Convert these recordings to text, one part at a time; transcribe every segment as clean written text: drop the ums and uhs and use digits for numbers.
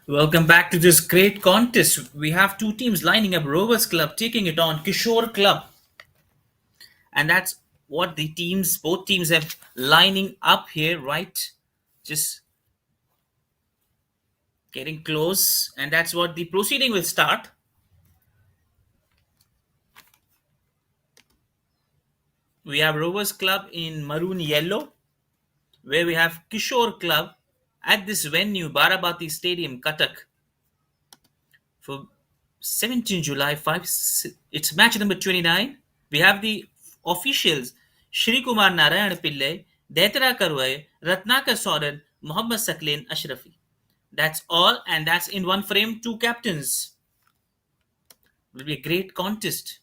Welcome back to this great contest. We have two teams lining up Rovers Club taking it on Kishore Club. And that's what both teams have lining up here, right? Just getting close. And that's what the proceeding will start. We have Rovers Club in maroon yellow, where we have Kishore Club at this venue, Barabati Stadium, Cuttack, for 17 July 5. It's match number 29. We have the officials Shri Kumar Narayan Pillai, Daitara Karwai, Ratnakar Soren, Muhammad Saklin Ashrafi. That's all, and that's in one frame, two captains. Will be a great contest.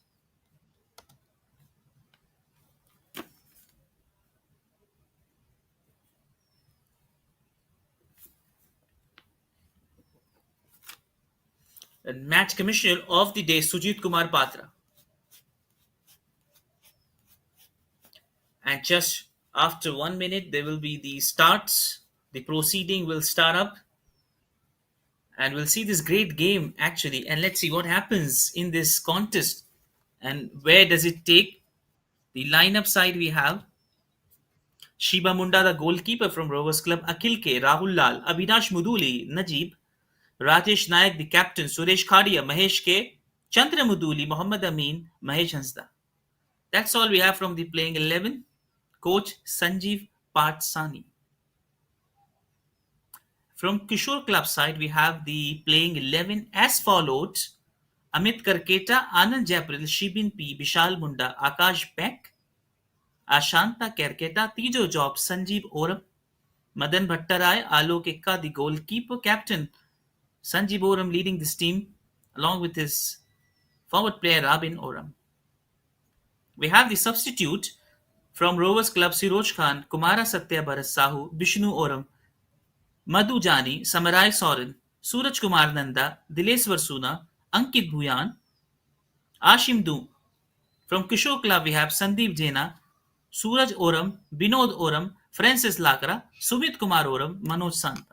The match commissioner of the day, Sujit Kumar Patra. And just after 1 minute, there will be the starts. The proceeding will start up, and we'll see this great game actually. And let's see what happens in this contest and where does it take. The lineup side we have Shiba Munda, the goalkeeper from Rovers Club, Akhil K, Rahul Lal, Avinash Muduli, Najib, Rajesh Nayak, the captain, Suresh Khadia, Mahesh K, Chandra Muduli, Mohammad Amin, Mahesh Hansda. That's all we have from the playing 11. Coach Sanjeev Patsani. From Kishore Club side, we have the playing 11 as follows: Amit Karketa, Anand Japril, Shibin P, Vishal Munda, Akash Beck, Ashanta Kerketa, Tijo Job, Sanjeev Oram, Madan Bhattarai, Alok Ekka, the goalkeeper captain, Sanjeev Oram leading this team along with his forward player Rabin Oram. We have the substitute from Rovers Club Siroj Khan, Kumara Satya Bharat Sahu, Bishnu Oram, Madhu Jani, Samarai Soren, Suraj Kumar Nanda, Dileswar Suna, Ankit Bhuyan, Ashim Du. From Kishore Club, we have Sandeep Jaina, Suraj Oram, Binod Oram, Francis Lakra, Sumit Kumar Oram, Manoj Santa.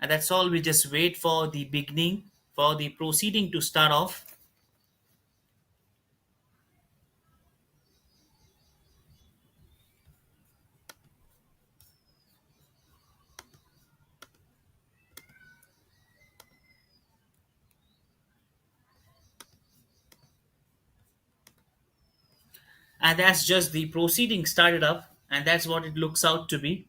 And that's all. We just wait for the beginning, for the proceeding to start off. And that's just the proceeding started up, and that's what it looks out to be.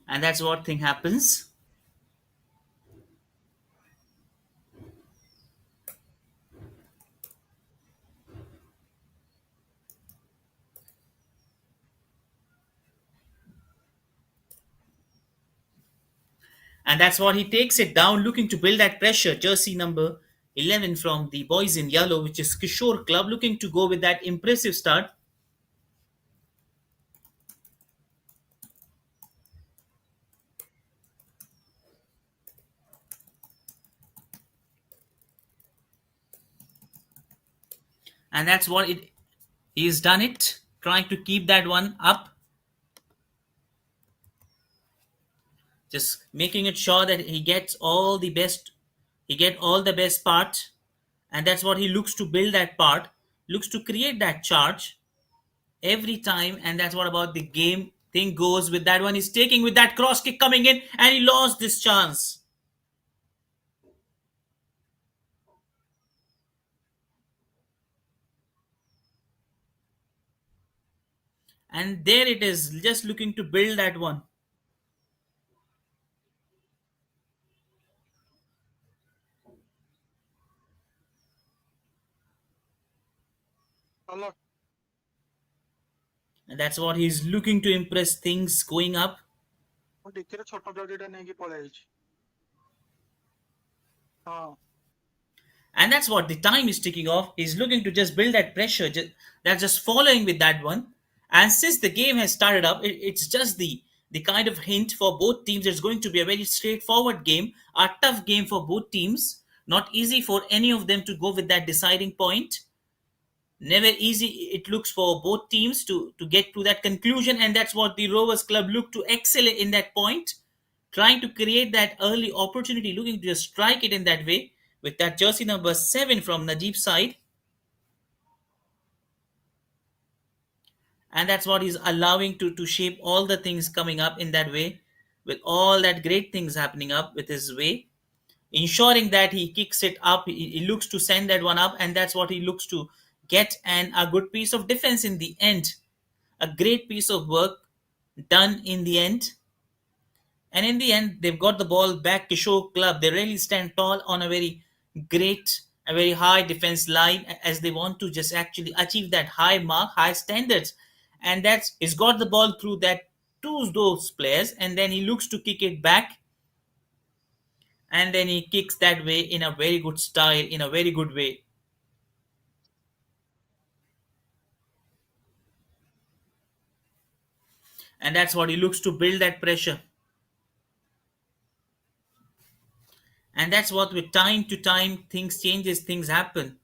And that's what thing happens. And that's what he takes it down, looking to build that pressure. Jersey number 11 from the boys in yellow, which is Kishore Club, looking to go with that impressive start. And that's what it he's done it, trying to keep that one up, just making it sure that he get all the best part, and that's what he looks to build that part, looks to create that charge every time, and that's what about the game thing goes with that one. He's taking with that cross kick coming in, and he lost this chance. And there it is, just looking to build that one. Allah, And that's what he's looking to impress things going up. ମୁଁ ଟିକେରେ ଛୋଟ ଜରିଟା ନେଇକି ପଳେଇ ଆଇଛି। Oh, And that's what the time is ticking off. He's looking to just build that pressure. That's just following with that one. And since the game has started up, it's just the kind of hint for both teams. It's going to be a very straightforward game, a tough game for both teams. Not easy for any of them to go with that deciding point. Never easy it looks for both teams to get to that conclusion, and that's what the Rovers Club look to excel in that point, trying to create that early opportunity, looking to just strike it in that way with that jersey number 7 from Najib's side. And that's what he's allowing to shape all the things coming up in that way, with all that great things happening up with his way, ensuring that he kicks it up. He looks to send that one up, and that's what he looks to get, and a good piece of defense in the end, a great piece of work done in the end. And in the end, they've got the ball back. Kishore Club, they really stand tall on a very great, a very high defense line, as they want to just actually achieve that high mark, high standards. And that's he's got the ball through that two those players, and then he looks to kick it back, and then he kicks that way in a very good style, in a very good way. And that's what he looks to build that pressure. And that's what with time to time things changes, things happen.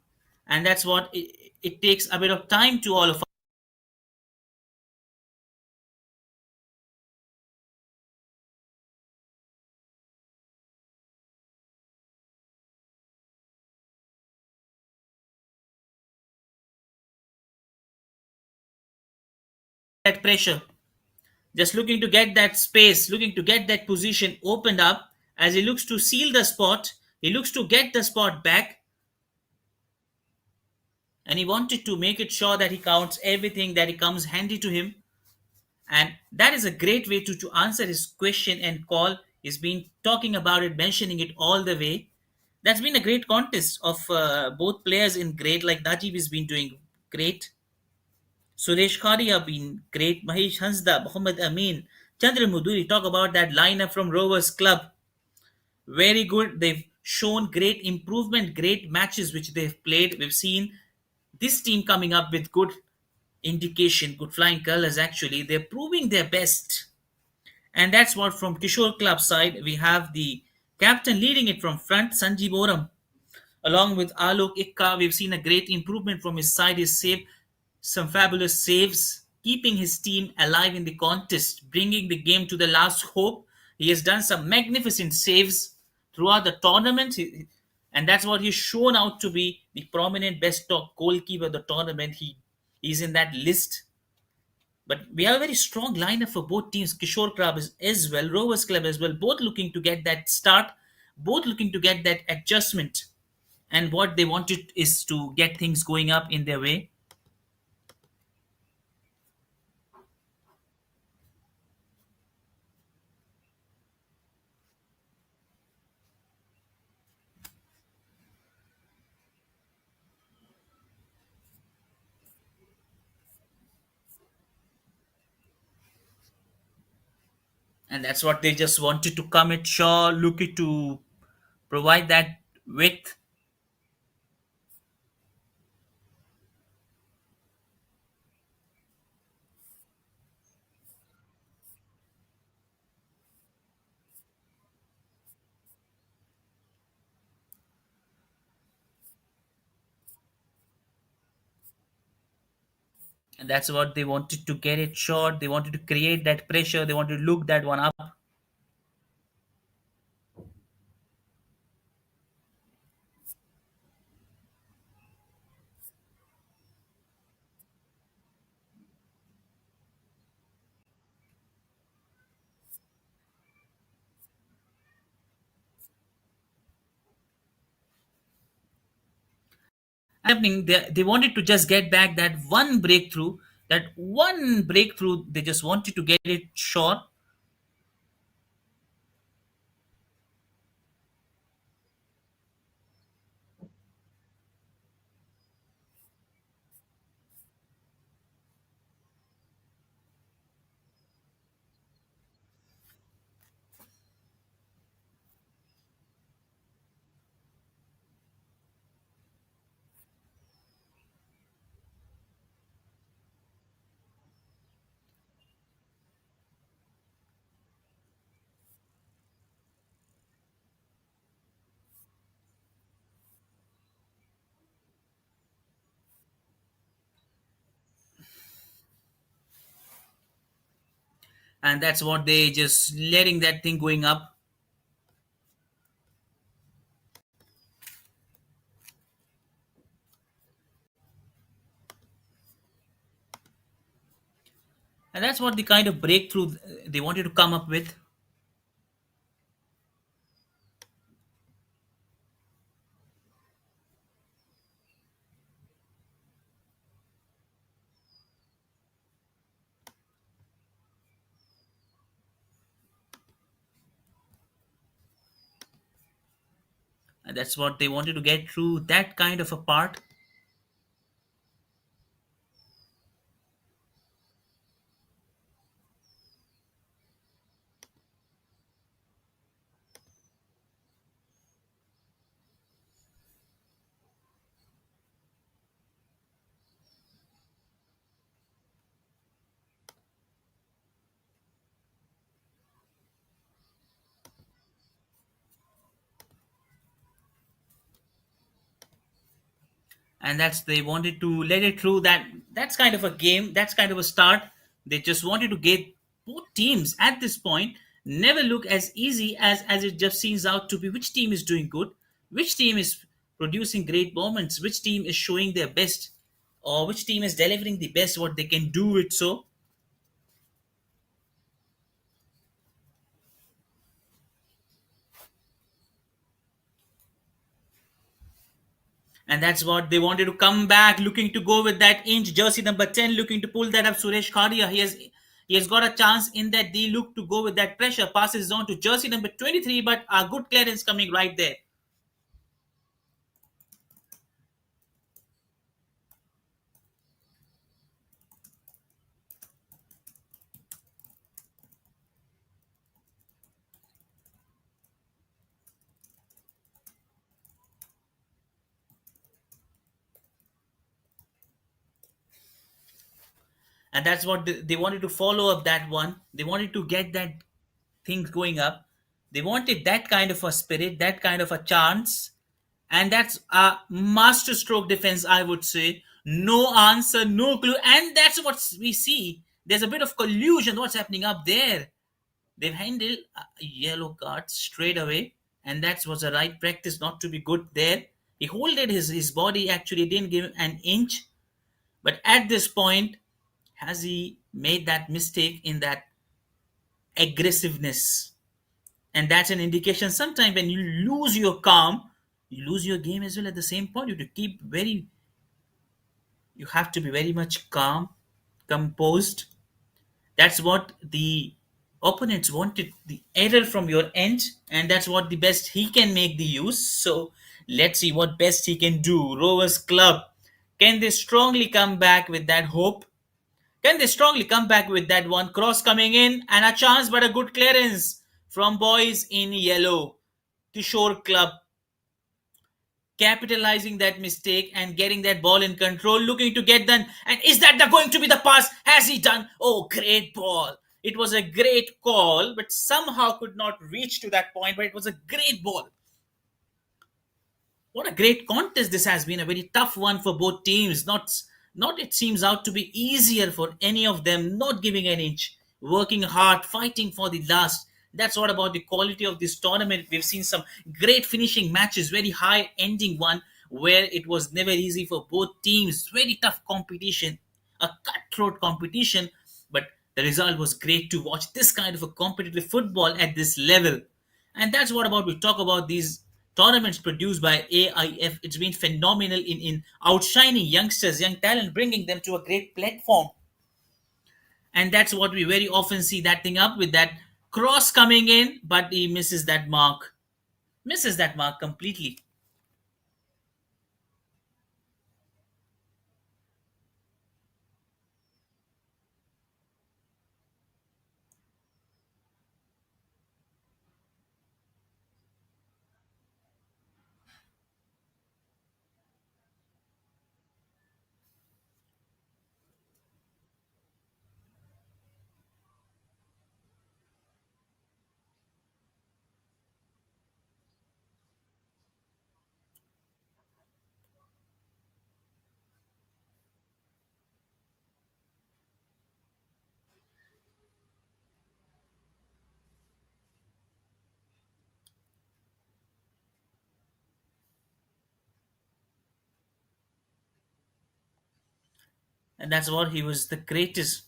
And that's what it takes a bit of time to all of that pressure, just looking to get that space, looking to get that position opened up. As he looks to seal the spot, he looks to get the spot back, and he wanted to make it sure that he counts everything that it comes handy to him. And that is a great way to answer his question and call. He's been talking about it, mentioning it all the way. That's been a great contest of both players in great, like Najib has been doing great. Suresh Khadi have been great. Mahesh Hansda, Muhammad Amin, Chandra Muduri. Talk about that lineup from Rovers Club. Very good. They've shown great improvement, great matches which they've played. We've seen this team coming up with good indication, good flying colors actually. They're proving their best. And that's what from Kishore Club side, we have the captain leading it from front, Sanjeev Oram. Along with Alok Ikka, we've seen a great improvement from his side. He's saved some fabulous saves, keeping his team alive in the contest, bringing the game to the last hope. He has done some magnificent saves throughout the tournament, and that's what he's shown out to be the prominent best top goalkeeper of the tournament. He's in that list. But we have a very strong lineup for both teams. Kishore Club is as well, Rovers Club as well, both looking to get that start, both looking to get that adjustment. And what they wanted is to get things going up in their way. And that's what they just wanted to come at Shaw, looking to provide that width. And that's what they wanted to get it short. They wanted to create that pressure. They wanted to look that one up. Happening, they wanted to just get back that one breakthrough. That one breakthrough, they just wanted to get it short. and that's what they just letting that thing going up. And that's what the kind of breakthrough they wanted to come up with. And that's what they wanted to get through that kind of a part. And that's they wanted to let it through that. That's kind of a game, that's kind of a start. They just wanted to get both teams at this point never look as easy as it just seems out to be. Which team is doing good, which team is producing great moments, which team is showing their best, or which team is delivering the best what they can do it. So, and that's what they wanted to come back, looking to go with that inch jersey number 10, looking to pull that up. Suresh Khadia, he has got a chance in that they look to go with that pressure. Passes on to jersey number 23, but a good clearance coming right there. And that's what they wanted to follow up that one. They wanted to get that thing going up. They wanted that kind of a spirit, that kind of a chance. And that's a master stroke defense, I would say. No answer, no clue. And that's what we see. There's a bit of collusion. What's happening up there? They've handled a yellow card straight away. And that was a right practice not to be good there. He holded his body, actually didn't give an inch. But at this point, has he made that mistake in that aggressiveness? And that's an indication sometimes when you lose your calm, you lose your game as well. At the same point, you have to be very much calm, composed. That's what the opponents wanted, the error from your end, and that's what the best he can make the use. So let's see what best he can do. Rovers Club, can they strongly come back with that hope? Can they strongly come back with that one? Cross coming in and a chance, but a good clearance from boys in yellow. Kishore Club capitalizing that mistake and getting that ball in control, looking to get done. And is that going to be the pass? Has he done? Oh, great ball. It was a great call, but somehow could not reach to that point. But it was a great ball. What a great contest this has been. A very tough one for both teams. Not it seems out to be easier for any of them. Not giving an inch, working hard, fighting for the last. That's what about the quality of this tournament. We've seen some great finishing matches, very high ending one where it was never easy for both teams. Very tough competition, a cutthroat competition, but the result was great to watch this kind of a competitive football at this level. And that's what about we talk about these tournaments produced by AIF. It's been phenomenal in outshining youngsters, young talent, bringing them to a great platform. And that's what we very often see that thing up with that cross coming in, but he misses that mark. Misses that mark completely. And that's what he was the greatest.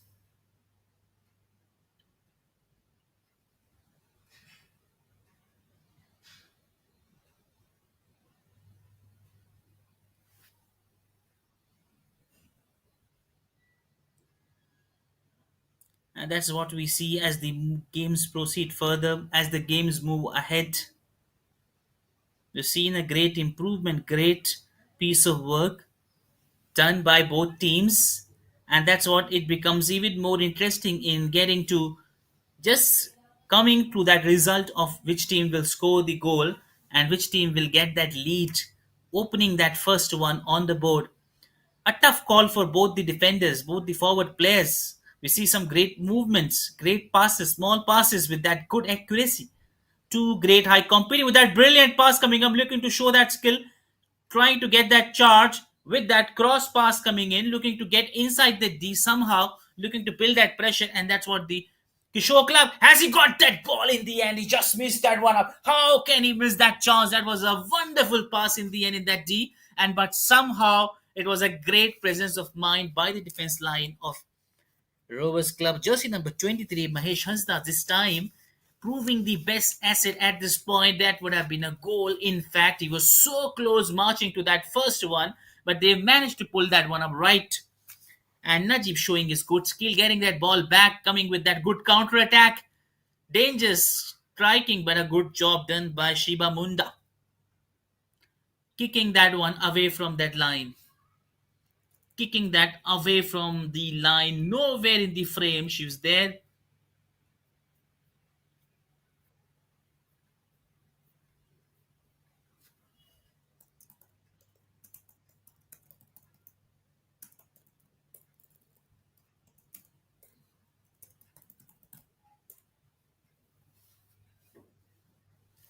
And that's what we see as the games proceed further, as the games move ahead. We've seen a great improvement, great piece of work done by both teams. And that's what it becomes even more interesting in getting to just coming to that result of which team will score the goal and which team will get that lead, opening that first one on the board. A tough call for both the defenders, both the forward players. We see some great movements, great passes, small passes with that good accuracy. Two great high competing with that brilliant pass coming up, looking to show that skill, trying to get that charge with that cross pass coming in, looking to get inside the D somehow, looking to build that pressure, and that's what the Kishore Club has. He got that ball in the end. He just missed that one up. How can he miss that chance? That was a wonderful pass in the end in that D, and but somehow it was a great presence of mind by the defense line of Rovers Club. Jersey number 23, Mahesh Hansda, this time proving the best asset at this point. That would have been a goal. In fact, he was so close marching to that first one, but they managed to pull that one up right. And Najib showing his good skill, getting that ball back, coming with that good counter attack. Dangerous striking, but a good job done by Shiba Munda, kicking that one away from that line. Kicking that away from the line, nowhere in the frame. She was there.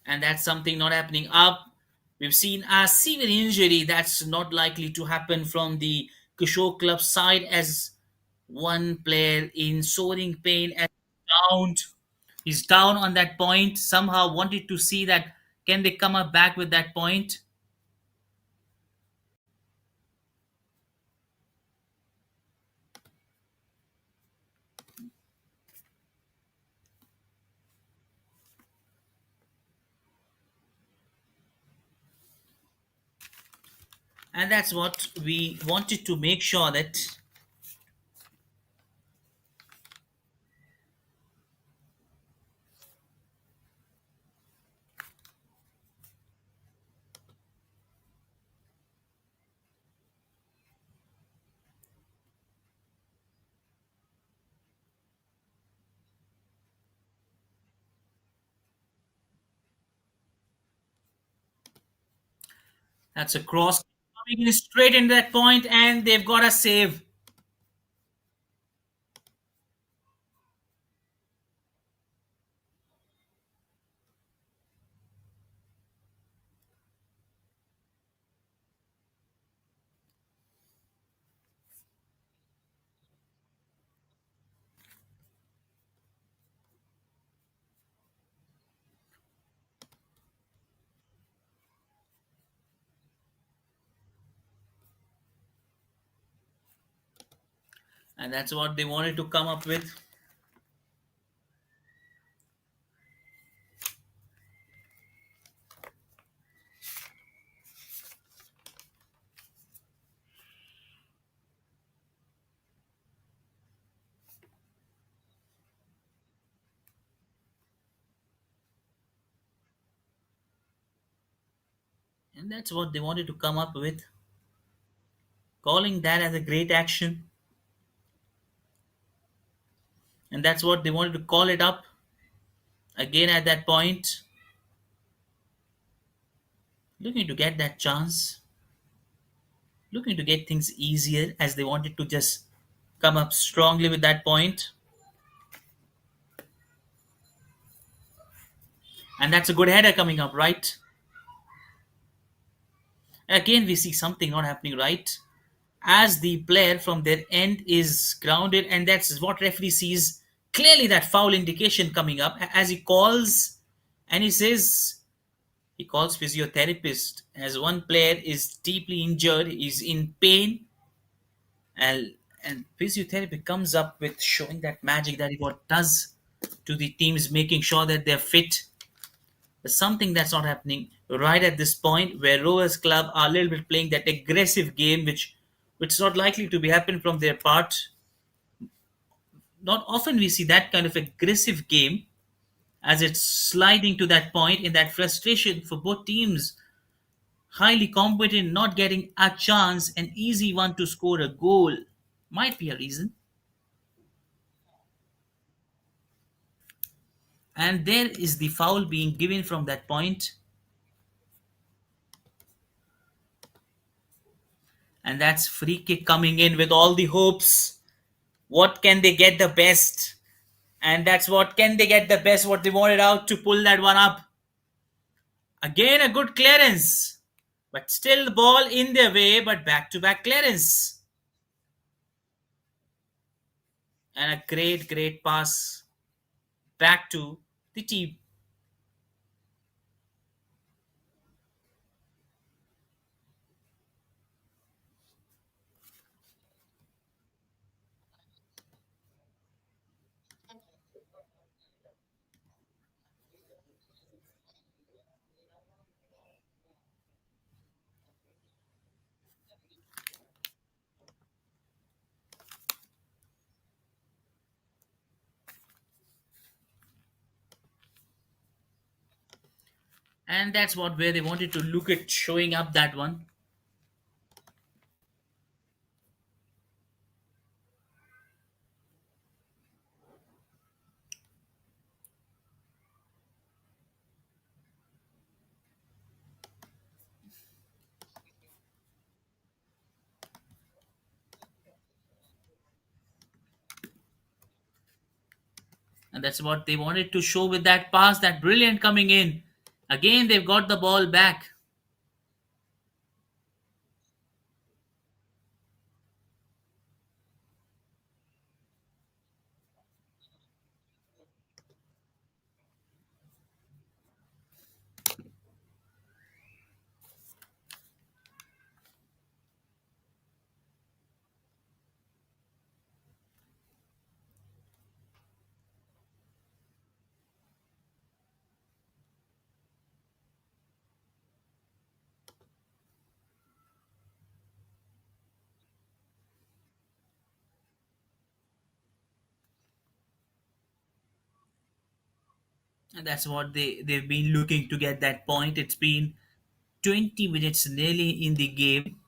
And that's something not happening up. We've seen a severe injury that's not likely to happen from the Kishore Club side, as one player in soaring pain as down. He's down on that point. Somehow wanted to see that can they come up back with that point. And that's what we wanted to make sure that. That's a cross coming in straight into that point, and they've got a save. And that's what they wanted to come up with. And that's what they wanted to come up with. Calling that as a great action. And that's what they wanted to call it up again at that point, looking to get that chance, looking to get things easier as they wanted to just come up strongly with that point. And that's a good header coming up, right? Again, we see something not happening right as the player from their end is grounded, and that's what referee sees clearly, that foul indication coming up as he calls, and he says he calls physiotherapist as one player is deeply injured, is in pain, and And physiotherapy comes up with showing that magic that it what does to the teams, making sure that they're fit. There's something that's not happening right at this point, where Rovers Club are a little bit playing that aggressive game, which is not likely to be happen from their part. Not often we see that kind of aggressive game, as it's sliding to that point in that frustration for both teams. Highly competent, not getting a chance, an easy one to score a goal might be a reason. And there is the foul being given from that point, and that's free kick coming in with all the hopes. What can they get the best? And that's what can they get the best, what they wanted out to pull that one up. Again, a good clearance, but still the ball in their way, but back to back clearance. And a great pass back to the team. And that's what where they wanted to look at showing up that one. And that's what they wanted to show with that pass, that brilliant coming in. Again, they've got the ball back. And that's what they've been looking to get that point. It's been 20 minutes nearly in the game,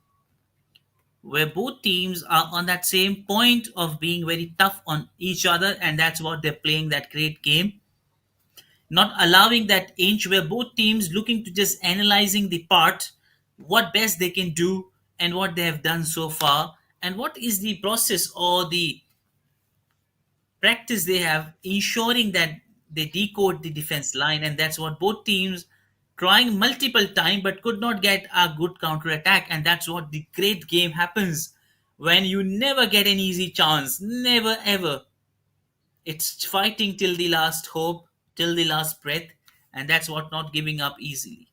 where both teams are on that same point of being very tough on each other, and that's what they're playing that great game, not allowing that inch, where both teams looking to just analyzing the part, what best they can do and what they have done so far, and what is the process or the practice they have, ensuring that they decode the defense line. And that's what both teams trying multiple time but could not get a good counter attack. And that's what the great game happens, when you never get an easy chance, never ever. It's fighting till the last hope, till the last breath, and that's what not giving up easily.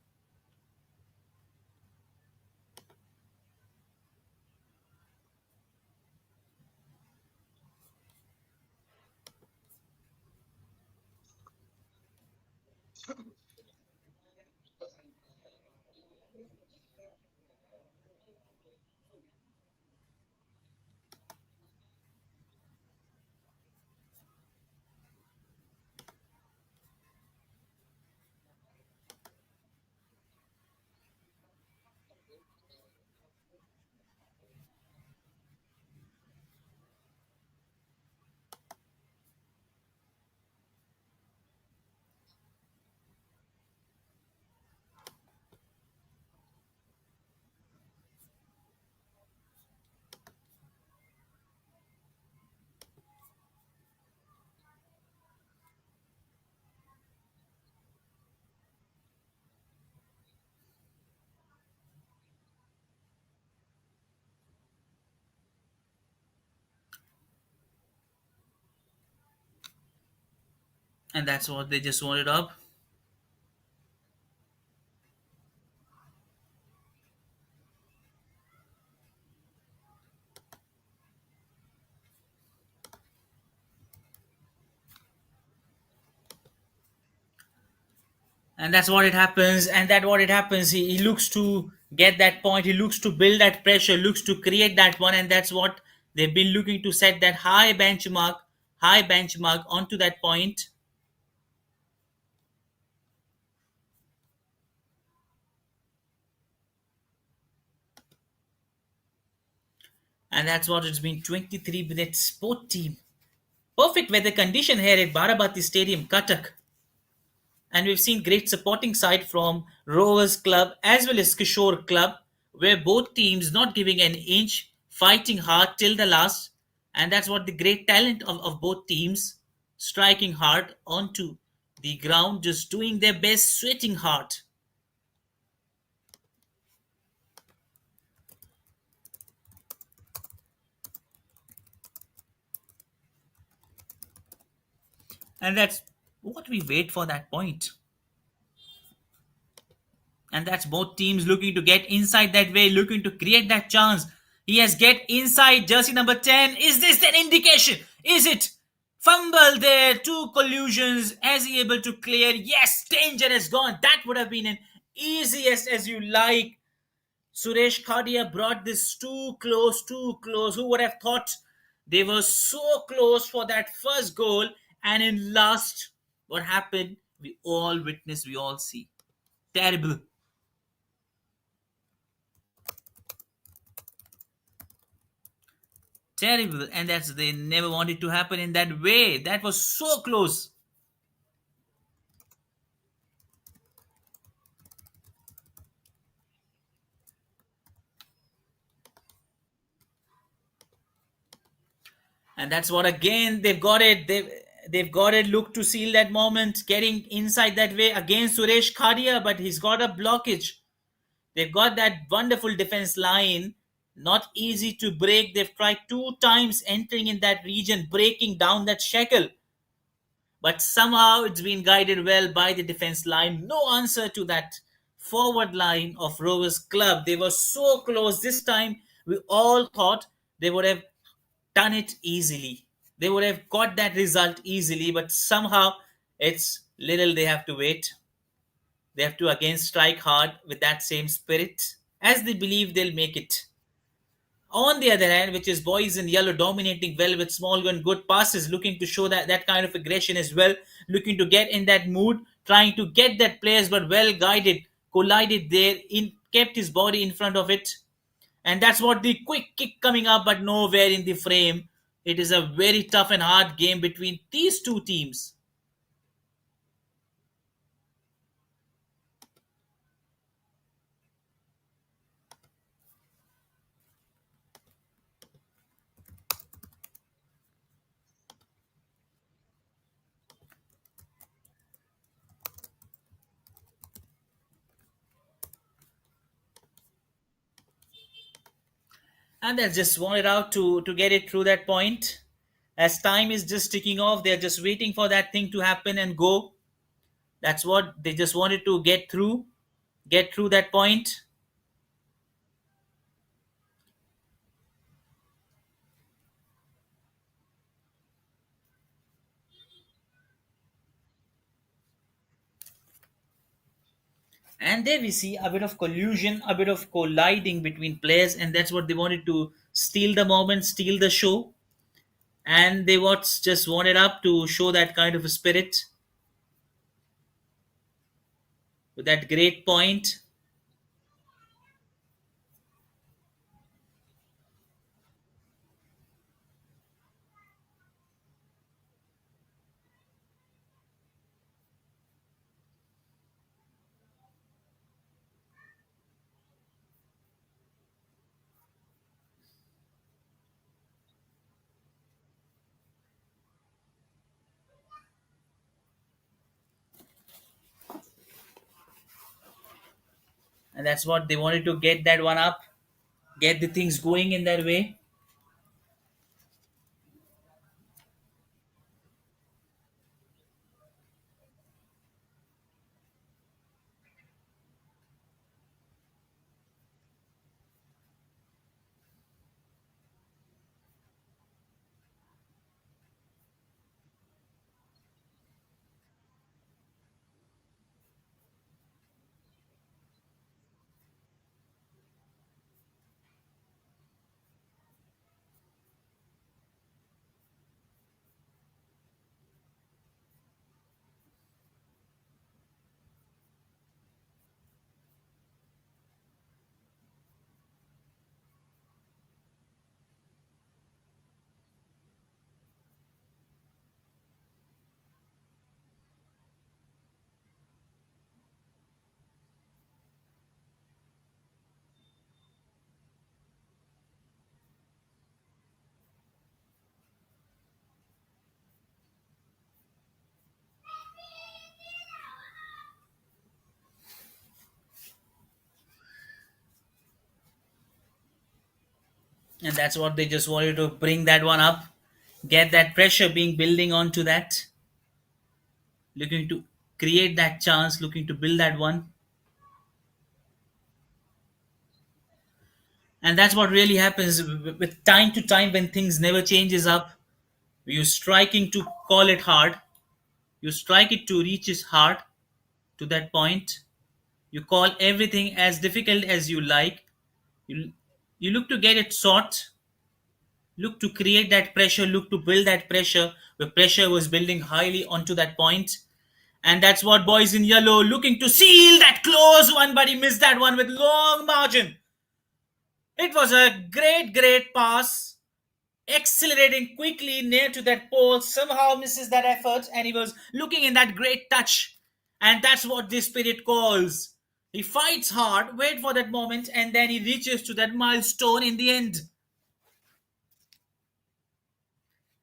And that's what they just wanted up. And that's what it happens. And that what it happens, he looks to get that point, he looks to build that pressure, looks to create that one, and that's what they've been looking to set that high benchmark onto that point. And that's what it's been. 23 minutes. Both team, perfect weather condition here at Barabati Stadium, Cuttack. And we've seen great supporting side from Rovers Club as well as Kishore Club, where both teams not giving an inch, fighting hard till the last. And that's what the great talent of both teams, striking hard onto the ground, just doing their best, sweating hard. And that's what we wait for that point. And that's both teams looking to get inside that way, looking to create that chance. He has get inside jersey number 10. Is this an indication? Is it fumble there? Two collusions. As he able to clear? Yes, danger has gone. That would have been an easiest as you like. Suresh Khadia brought this too close, too close. Who would have thought they were so close for that first goal? And in last, what happened? We all witness, we all see. Terrible. Terrible. And that's they never wanted to happen in that way. That was so close. And that's what again they've got it. They've got it. Look to seal that moment, getting inside that way against Suresh Khadia, but he's got a blockage. They've got that wonderful defense line. Not easy to break. They've tried two times entering in that region, breaking down that shackle. But somehow it's been guided well by the defense line. No answer to that forward line of Rovers Club. They were so close this time. We all thought they would have done it easily. They would have got that result easily, but somehow it's little they have to wait. They have to again strike hard with that same spirit as they believe they'll make it. On the other hand, which is boys in yellow dominating well with small and good passes, looking to show that kind of aggression as well, looking to get in that mood, trying to get that players, but well guided, collided there, in kept his body in front of it, and that's what the quick kick coming up, but nowhere in the frame. It is a very tough and hard game between these two teams. And they'll just want it out to get it through that point. As time is just ticking off, they're just waiting for that thing to happen and go. That's what they just wanted to get through that point. And there we see a bit of collusion, a bit of colliding between players, and that's what they wanted to steal the moment, steal the show. And they was just wanted up to show that kind of a spirit with that great point. And that's what they wanted to get that one up, get the things going in that way. And that's what they just wanted to bring that one up, get that pressure being building onto that, looking to create that chance, looking to build that one. And that's what really happens with time to time when things never changes up. You striking to call it hard, you strike it to reach its heart to that point. You call everything as difficult as you like. You, you look to get it sought, look to create that pressure, look to build that pressure. The pressure was building highly onto that point. And that's what boys in yellow looking to seal that close one, but he missed that one with long margin. It was a great pass, accelerating quickly near to that pole, somehow misses that effort, and he was looking in that great touch. And that's what this spirit calls. He fights hard, wait for that moment, and then he reaches to that milestone in the end.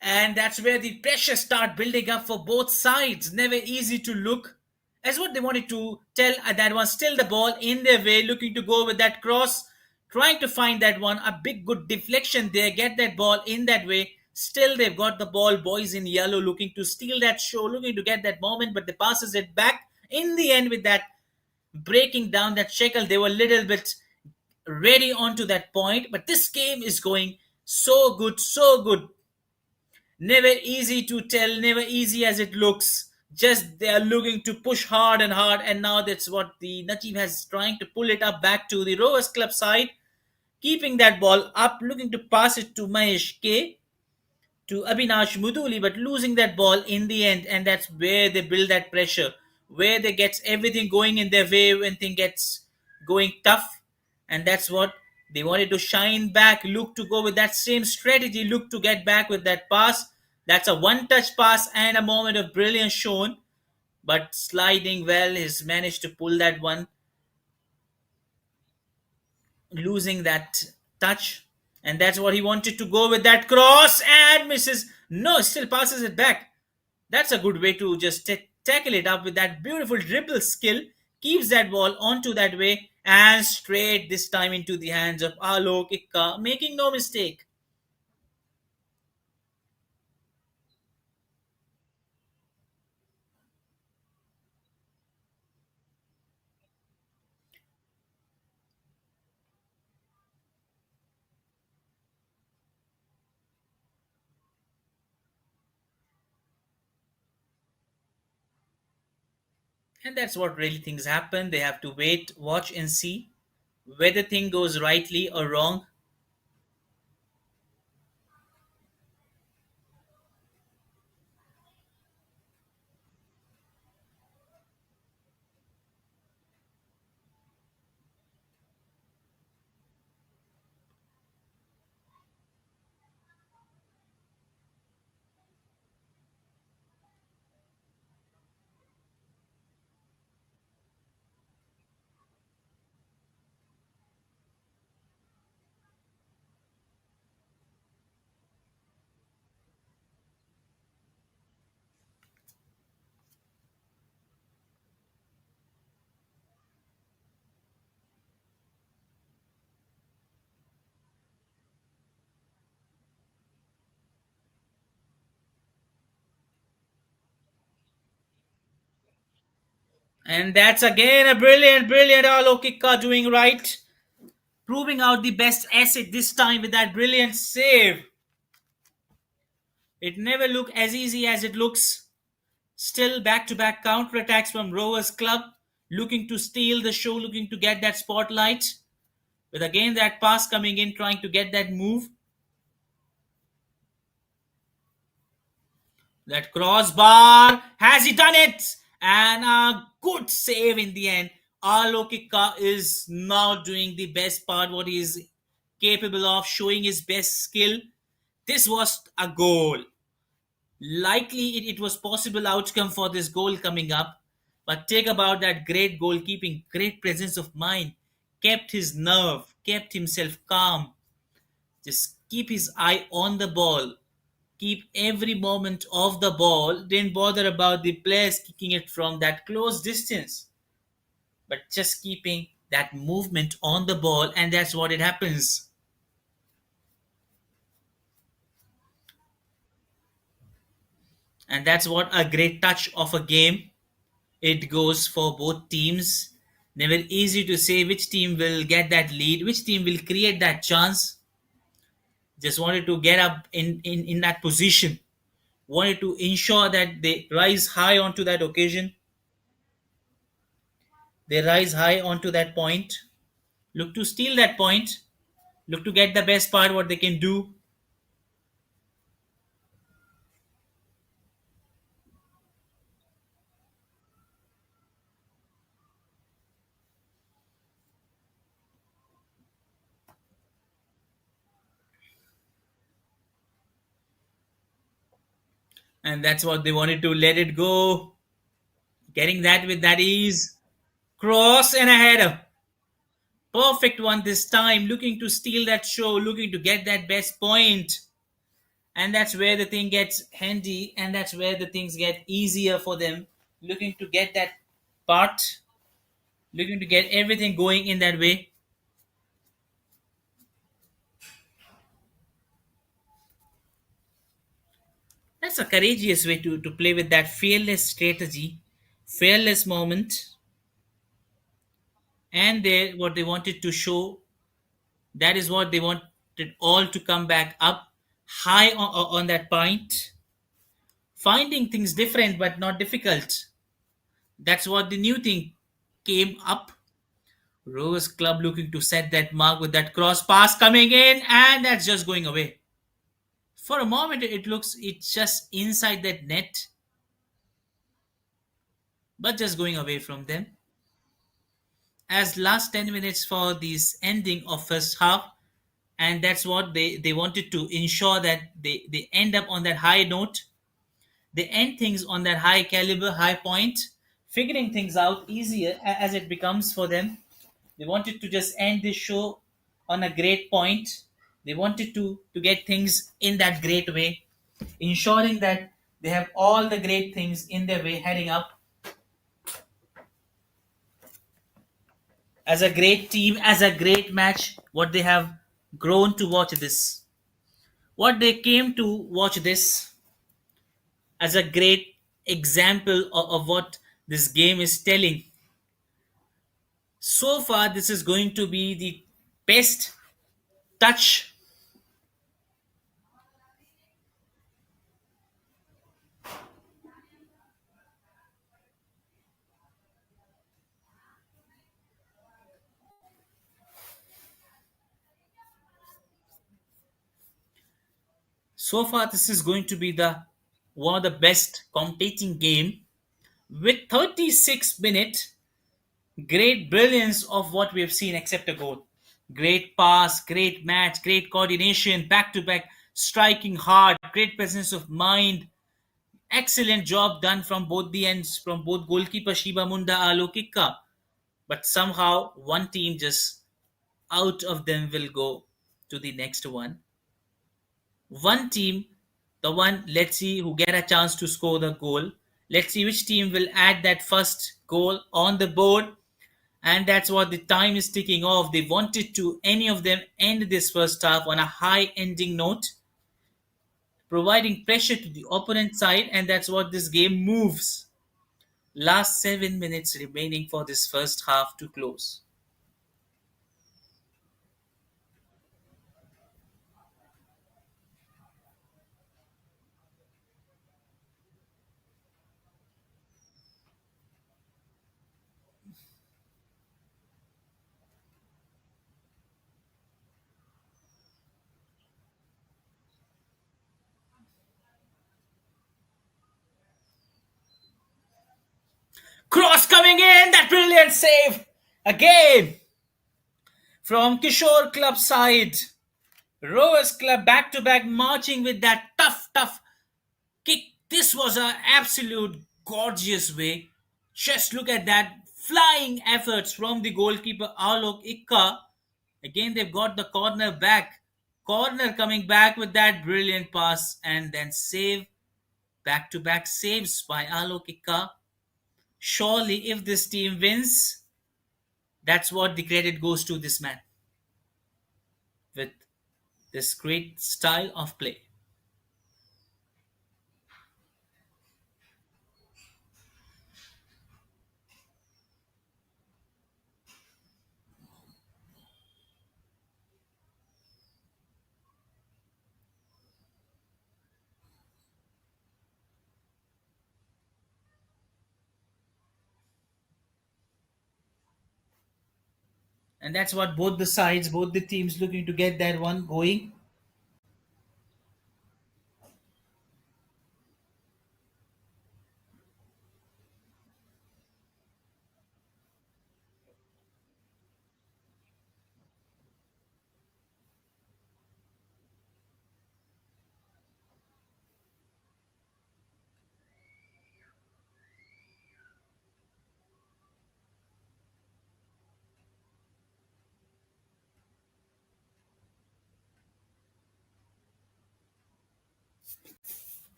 And that's where the pressure start building up for both sides. Never easy to look, as what they wanted to tell, that was still the ball in their way, looking to go with that cross, trying to find that one, a big good deflection there, get that ball in that way. Still they've got the ball, boys in yellow looking to steal that show, looking to get that moment, but they passes it back in the end with that breaking down that shackle. They were a little bit ready onto that point, but this game is going so good, so good. Never easy to tell, never easy as it looks. Just they are looking to push hard and hard, and now that's what the Najib has trying to pull it up back to the Rovers Club side, keeping that ball up, looking to pass it to Mahesh K, to Abhinash Muduli, but losing that ball in the end, and that's where they build that pressure, where they get everything going in their way when thing gets going tough, and that's what they wanted to shine back, look to go with that same strategy, look to get back with that pass. That's a one-touch pass and a moment of brilliance shown, but sliding well, he's managed to pull that one, losing that touch, and that's what he wanted to go with that cross and misses. No, still passes it back. That's a good way to just tackle it up with that beautiful dribble skill. Keeps that ball onto that way and straight this time into the hands of Alok Ikka, making no mistake. And that's what really things happen. They have to wait, watch, and see whether thing goes rightly or wrong. And that's again a brilliant Alok Ikka doing right, proving out the best asset this time with that brilliant save. It never looked as easy as it looks. Still back to back counter attacks from Rovers Club, looking to steal the show, looking to get that spotlight. With again that pass coming in, trying to get that move. That crossbar. Has he done it? And a good save in the end. Alokika is now doing the best part, what he is capable of, showing his best skill. This was a goal. Likely it was possible outcome for this goal coming up, but take about that great goalkeeping, great presence of mind, kept his nerve, kept himself calm, just keep his eye on the ball, keep every moment of the ball, didn't bother about the players kicking it from that close distance, but just keeping that movement on the ball, and that's what it happens. And that's what a great touch of a game. It goes for both teams. Never easy to say which team will get that lead, which team will create that chance. Just wanted to get up in that position, wanted to ensure that they rise high onto that occasion, they rise high onto that point, look to steal that point, look to get the best part what they can do. And that's what they wanted to let it go, getting that with that ease. Cross and a header. Perfect one this time, looking to steal that show, looking to get that best point. And that's where the thing gets handy, and that's where the things get easier for them. Looking to get that part, looking to get everything going in that way. That's a courageous way to play with that fearless strategy, fearless moment. And they what they wanted to show, that is what they wanted all to come back up high on that point, finding things different but not difficult. That's what the new thing came up. Rovers Club looking to set that mark with that cross pass coming in, and that's just going away. For a moment, it looks it's just inside that net, but just going away from them. As last 10 minutes for this ending of first half, and that's what they wanted to ensure that they end up on that high note. They end things on that high caliber, high point, figuring things out easier as it becomes for them. They wanted to just end this show on a great point. They wanted to get things in that great way, ensuring that they have all the great things in their way heading up as a great team, as a great match. What they have grown to watch this, what they came to watch this as a great example of what this game is telling. So far, this is going to be the best touch. So far, this is going to be the one of the best competing game with 36 minutes. Great brilliance of what we have seen, except a goal. Great pass, great match, great coordination, back to back, striking hard, great presence of mind. Excellent job done from both the ends, from both goalkeeper Shiba Munda Alokika. But somehow one team just out of them will go to the next one. One team, the one, let's see who get a chance to score the goal. Let's see which team will add that first goal on the board. And that's what the time is ticking off. They wanted to, any of them, end this first half on a high ending note, providing pressure to the opponent side, and that's what this game moves. Last 7 minutes remaining for this first half to close. Cross coming in, that brilliant save again from Kishore Club side. Rovers Club back to back marching with that tough kick. This was an absolute gorgeous way. Just look at that flying efforts from the goalkeeper Alok Ikka. Again, they've got the corner back. Corner coming back with that brilliant pass and then save. Back to back saves by Alok Ikka. Surely, if this team wins, that's what the credit goes to this man with this great style of play. And that's what both the sides, both the teams looking to get that one going.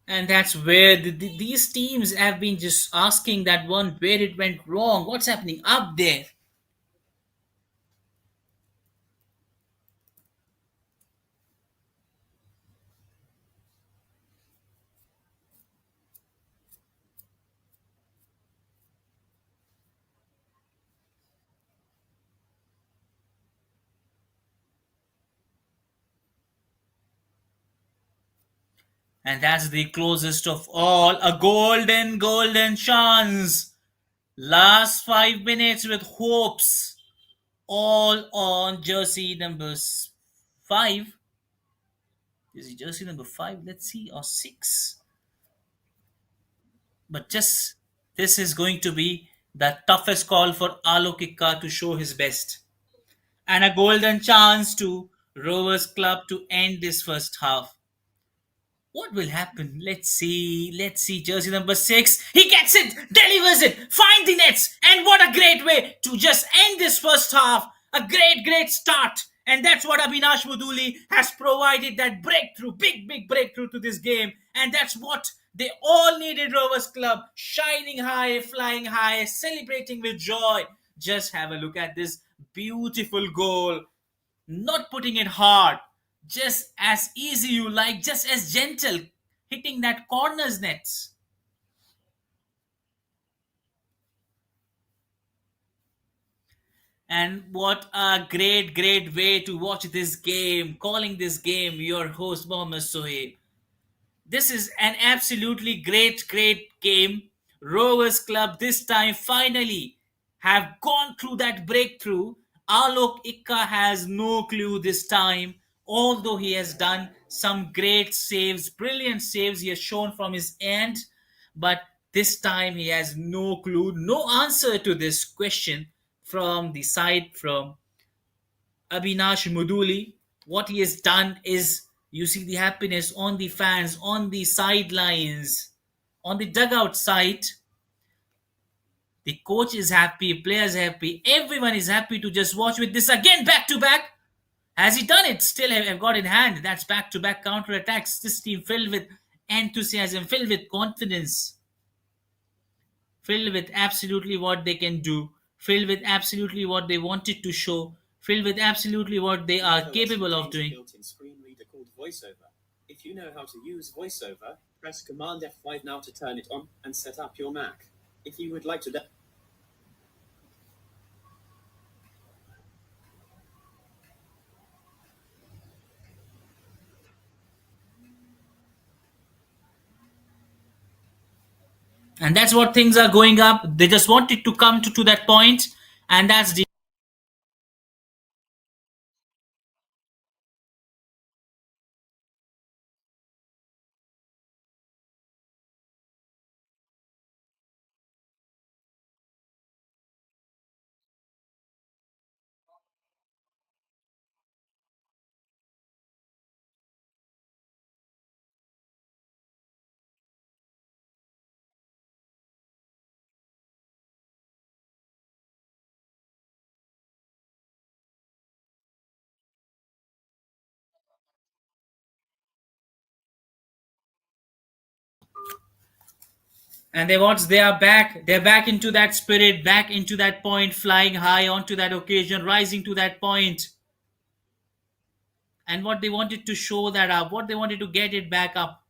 And that's where these teams have been just asking that one where it went wrong, what's happening up there. And that's the closest of all, a golden chance. Last 5 minutes with hopes all on jersey numbers 5. Is it jersey number 5? Let's see, or 6. But just this is going to be the toughest call for Alokika to show his best. And a golden chance to Rovers Club to end this first half. What will happen? Let's see. Let's see. Jersey number 6. He gets it, delivers it, find the nets. And what a great way to just end this first half. A great start. And that's what Abhinash Muduli has provided, that breakthrough, big breakthrough to this game. And that's what they all needed. Rovers Club shining high, flying high, celebrating with joy. Just have a look at this beautiful goal, not putting it hard, just as easy you like, just as gentle, hitting that corners nets. And what a great way to watch this game. Calling this game, your host Mohammed Sohaib. This is an absolutely great game. Rovers Club this time finally have gone through that breakthrough. Alok Ikka has no clue this time, although he has done some great saves, brilliant saves he has shown from his end. But this time he has no clue, no answer to this question from the side from Abhinash Muduli. What he has done is, you see the happiness on the fans, on the sidelines, on the dugout side. The coach is happy, players happy, everyone is happy to just watch with this again back to back. Has he done it? Still have got in hand. That's back to back counter attacks. This team filled with enthusiasm, filled with confidence, filled with absolutely what they can do, filled with absolutely what they wanted to show, filled with absolutely what they are capable of doing. Built-in screen reader called VoiceOver. If you know how to use VoiceOver, press Command F5 now to turn it on and set up your Mac. If you would like to And that's what things are going up. They just wanted to come to that point, and that's the. And they are back. They're back into that spirit, back into that point, flying high onto that occasion, rising to that point. And what they wanted to show that up, what they wanted to get it back up.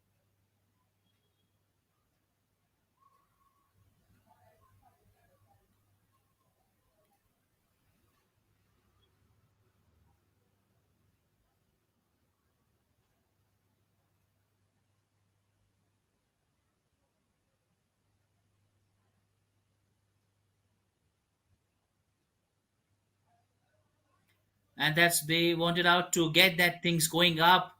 and that's they wanted out to get that things going up.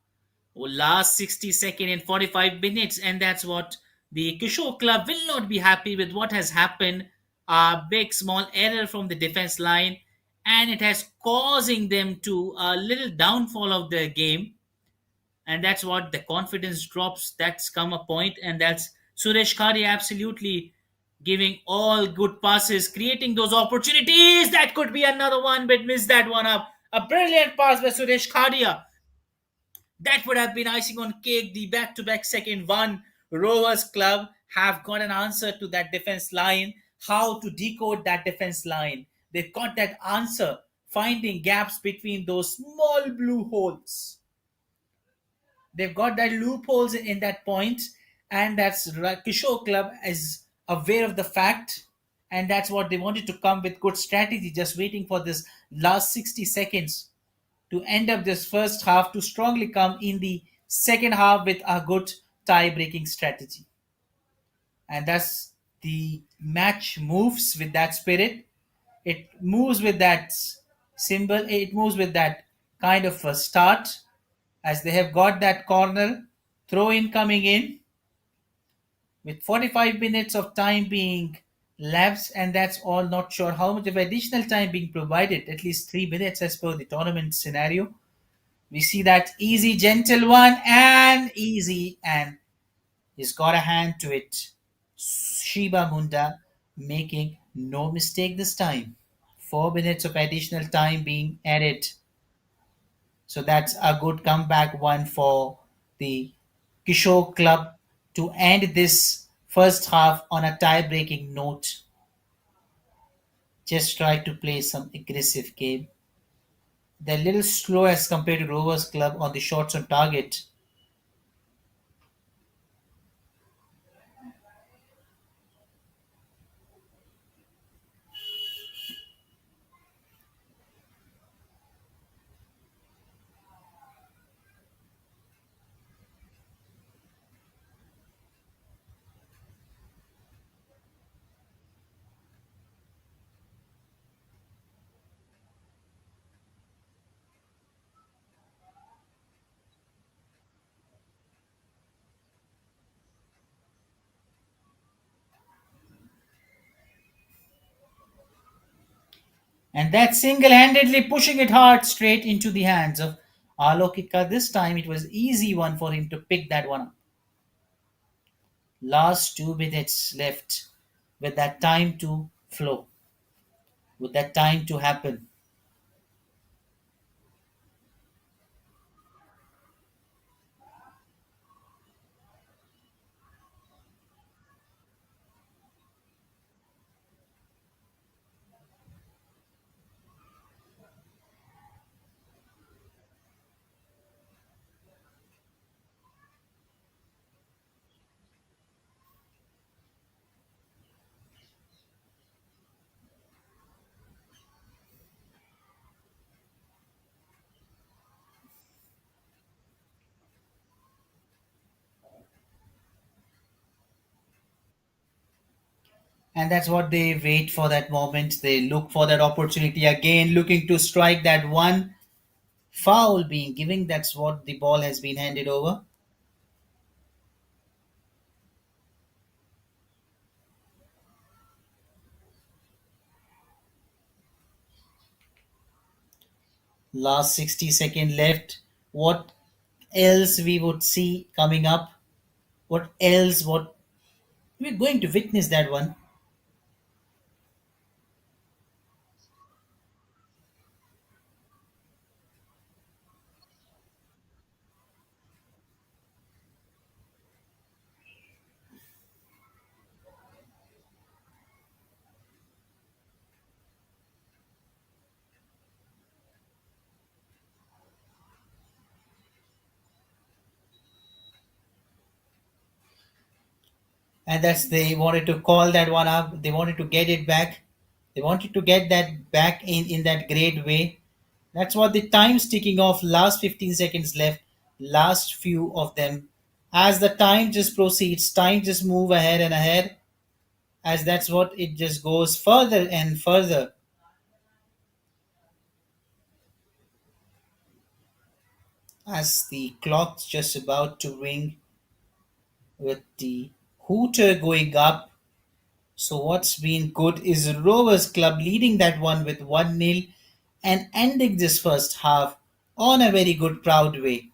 Last 60 seconds and 45 minutes, and that's what the Kishore Club will not be happy with what has happened. A big small error from the defense line, and it has causing them to a little downfall of the game, and that's what the confidence drops. That's come a point, and that's Suresh Khare absolutely giving all good passes, creating those opportunities. That could be another one, but missed that one up. A brilliant pass by Suresh Khadia, that would have been icing on cake. The back-to-back second one. Rovers Club have got an answer to that defense line. How to decode that defense line? They've got that answer, finding gaps between those small blue holes. They've got that loopholes in that point, and that's Kishore Club is aware of the fact, and that's what they wanted to come with good strategy, just waiting for this last 60 seconds to end up this first half to strongly come in the second half with a good tie breaking strategy. And that's the match moves with that spirit. It moves with that symbol, it moves with that kind of a start, as they have got that corner throw in coming in with 45 minutes of time being lapsed, and that's all. Not sure how much of additional time being provided, at least 3 minutes as per the tournament scenario. We see that easy, gentle one, and easy, and he's got a hand to it. Shiba Munda making no mistake this time. 4 minutes of additional time being added. So that's a good comeback one for the Kishore Club to end this first half on a tie breaking note. Just try to play some aggressive game. They're a little slow as compared to Rovers Club on the shots on target. And that single-handedly pushing it hard straight into the hands of Alokika. This time it was easy one for him to pick that one up. Last 2 minutes left with that time to flow, with that time to happen. And that's what they wait for, that moment. They look for that opportunity again, looking to strike that one. Foul being given. That's what the ball has been handed over. Last 60 seconds left. What else we would see coming up? What else? What we're going to witness that one. And that's, they wanted to call that one up. They wanted to get it back. They wanted to get that back in that great way. That's what the time's ticking off. Last 15 seconds left. Last few of them. As the time just proceeds, time just move ahead and ahead. As that's what it just goes further and further. as the clock's just about to ring with the hooter going up. So what's been good is Rovers Club leading that one with 1-0 and ending this first half on a very good proud way.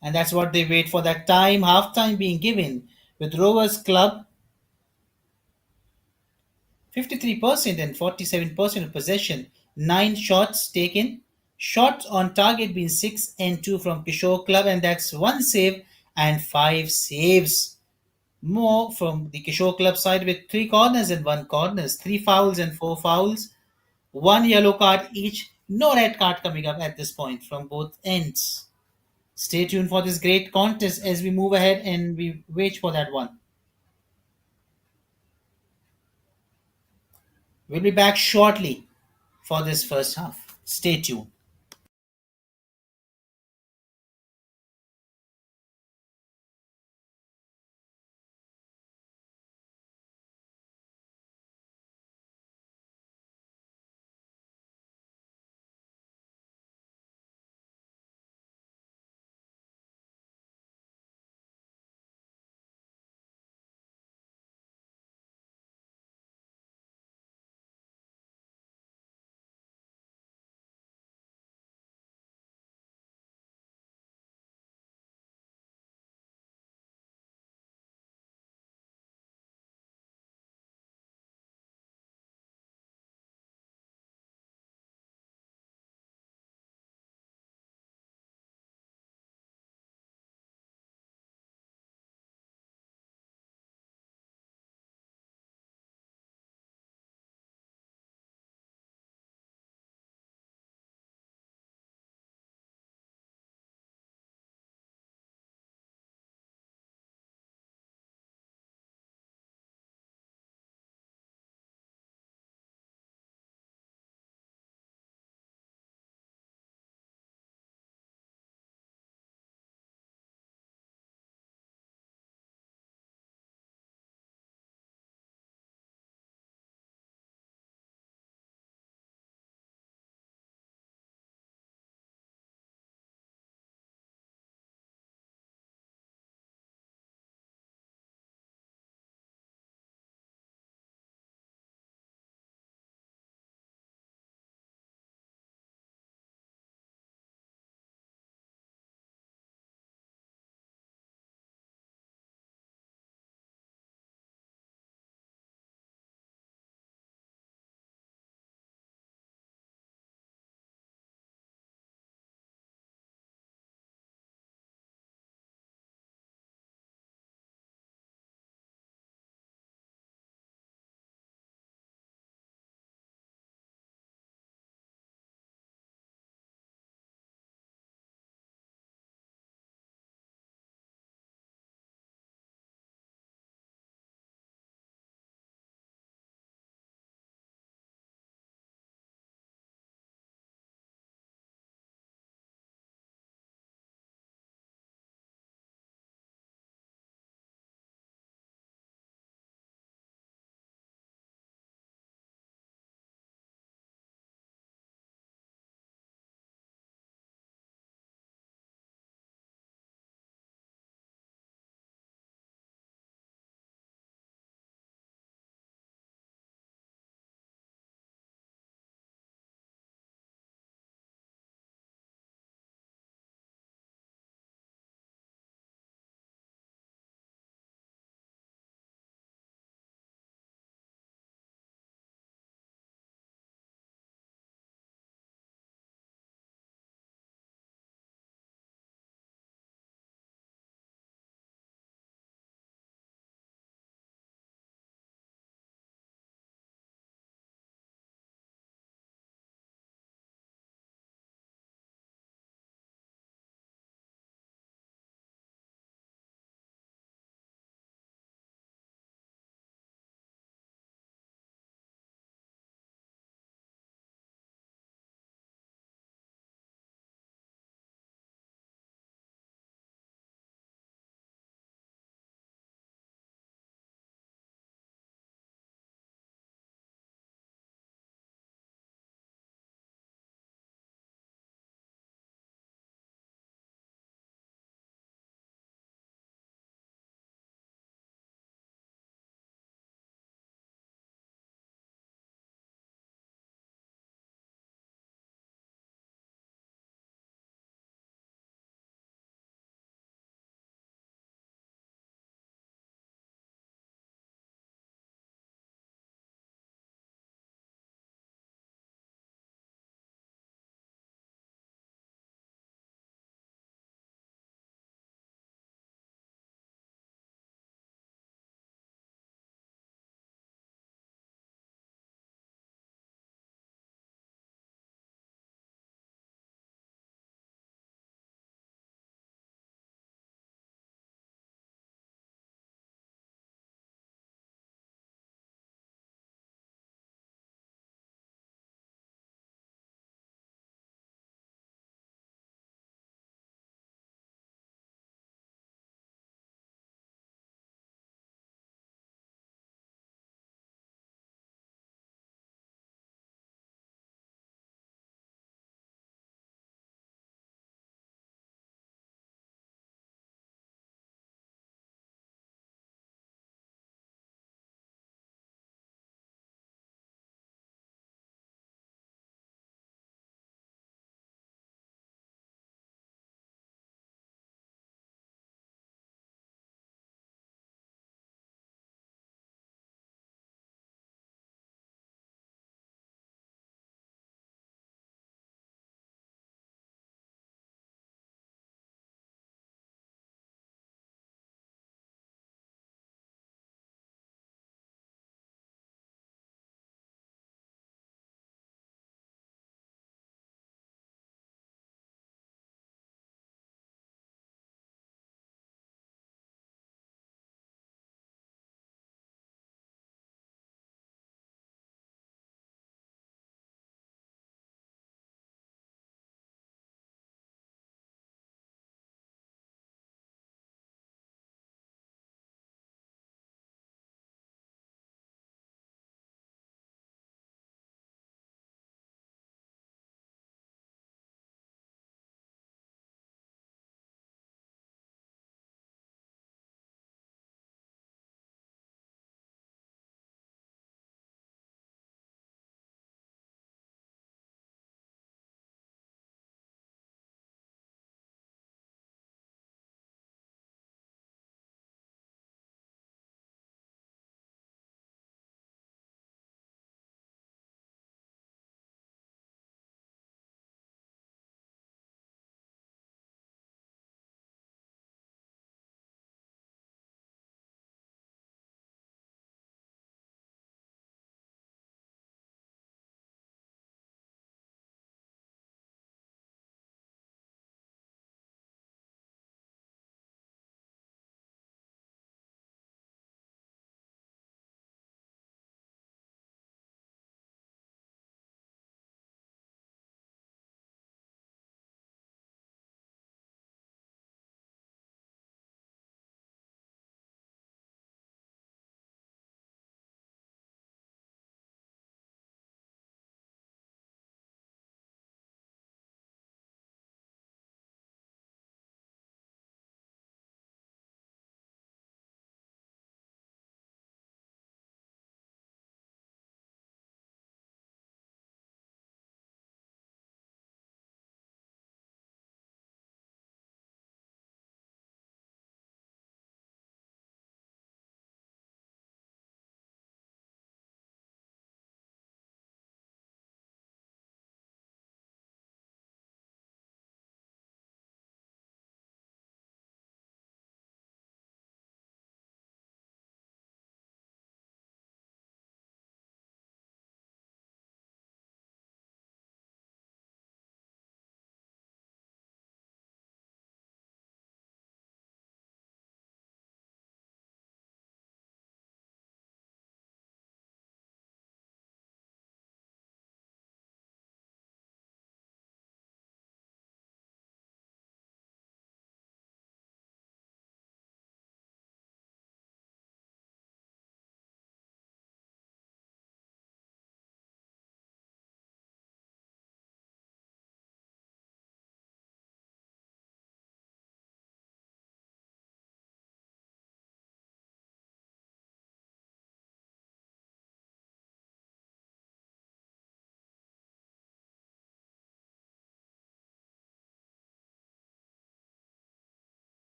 And that's what they wait for, that time, half time being given with Rovers Club 53% and 47% of possession, 9 shots taken, shots on target being 6 and 2 from Kishore Club, and that's 1 save and 5 saves. More from the Kishore Club side with 3 corners and 1 corners, 3 fouls and 4 fouls, 1 yellow card each, no red card coming up at this point from both ends. Stay tuned for this great contest as we move ahead and we wait for that one. We'll be back shortly for this first half. Stay tuned.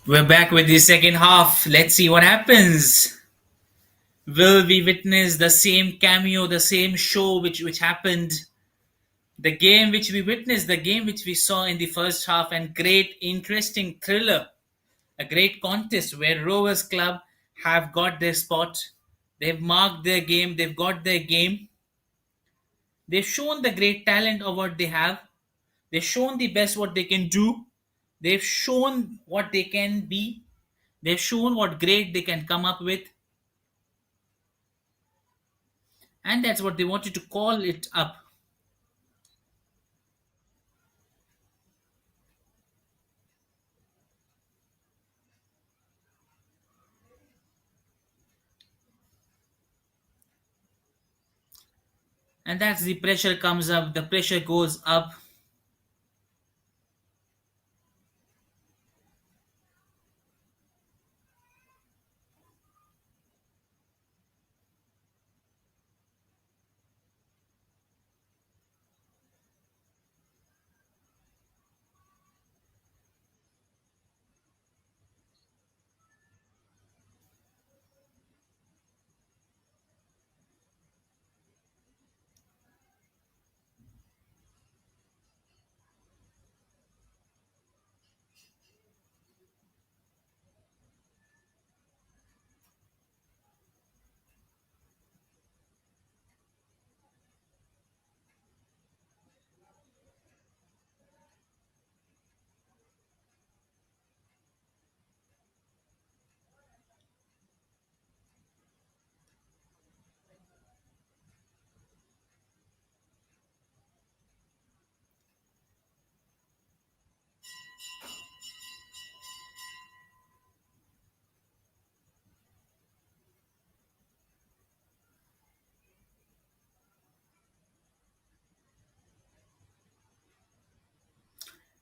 We're back with the second half. Let's see what happens. Will we witness the same cameo, the same show which happened, the game which we witnessed, the game which we saw in the first half, and great, interesting thriller, a great contest where Rovers Club have got their spot. They've marked their game, they've got their game. They've shown the great talent of what they have. They've shown the best what they can do. They've shown what they can be. They've shown what great they can come up with. And that's what they wanted to call it up. And that's the pressure comes up, the pressure goes up.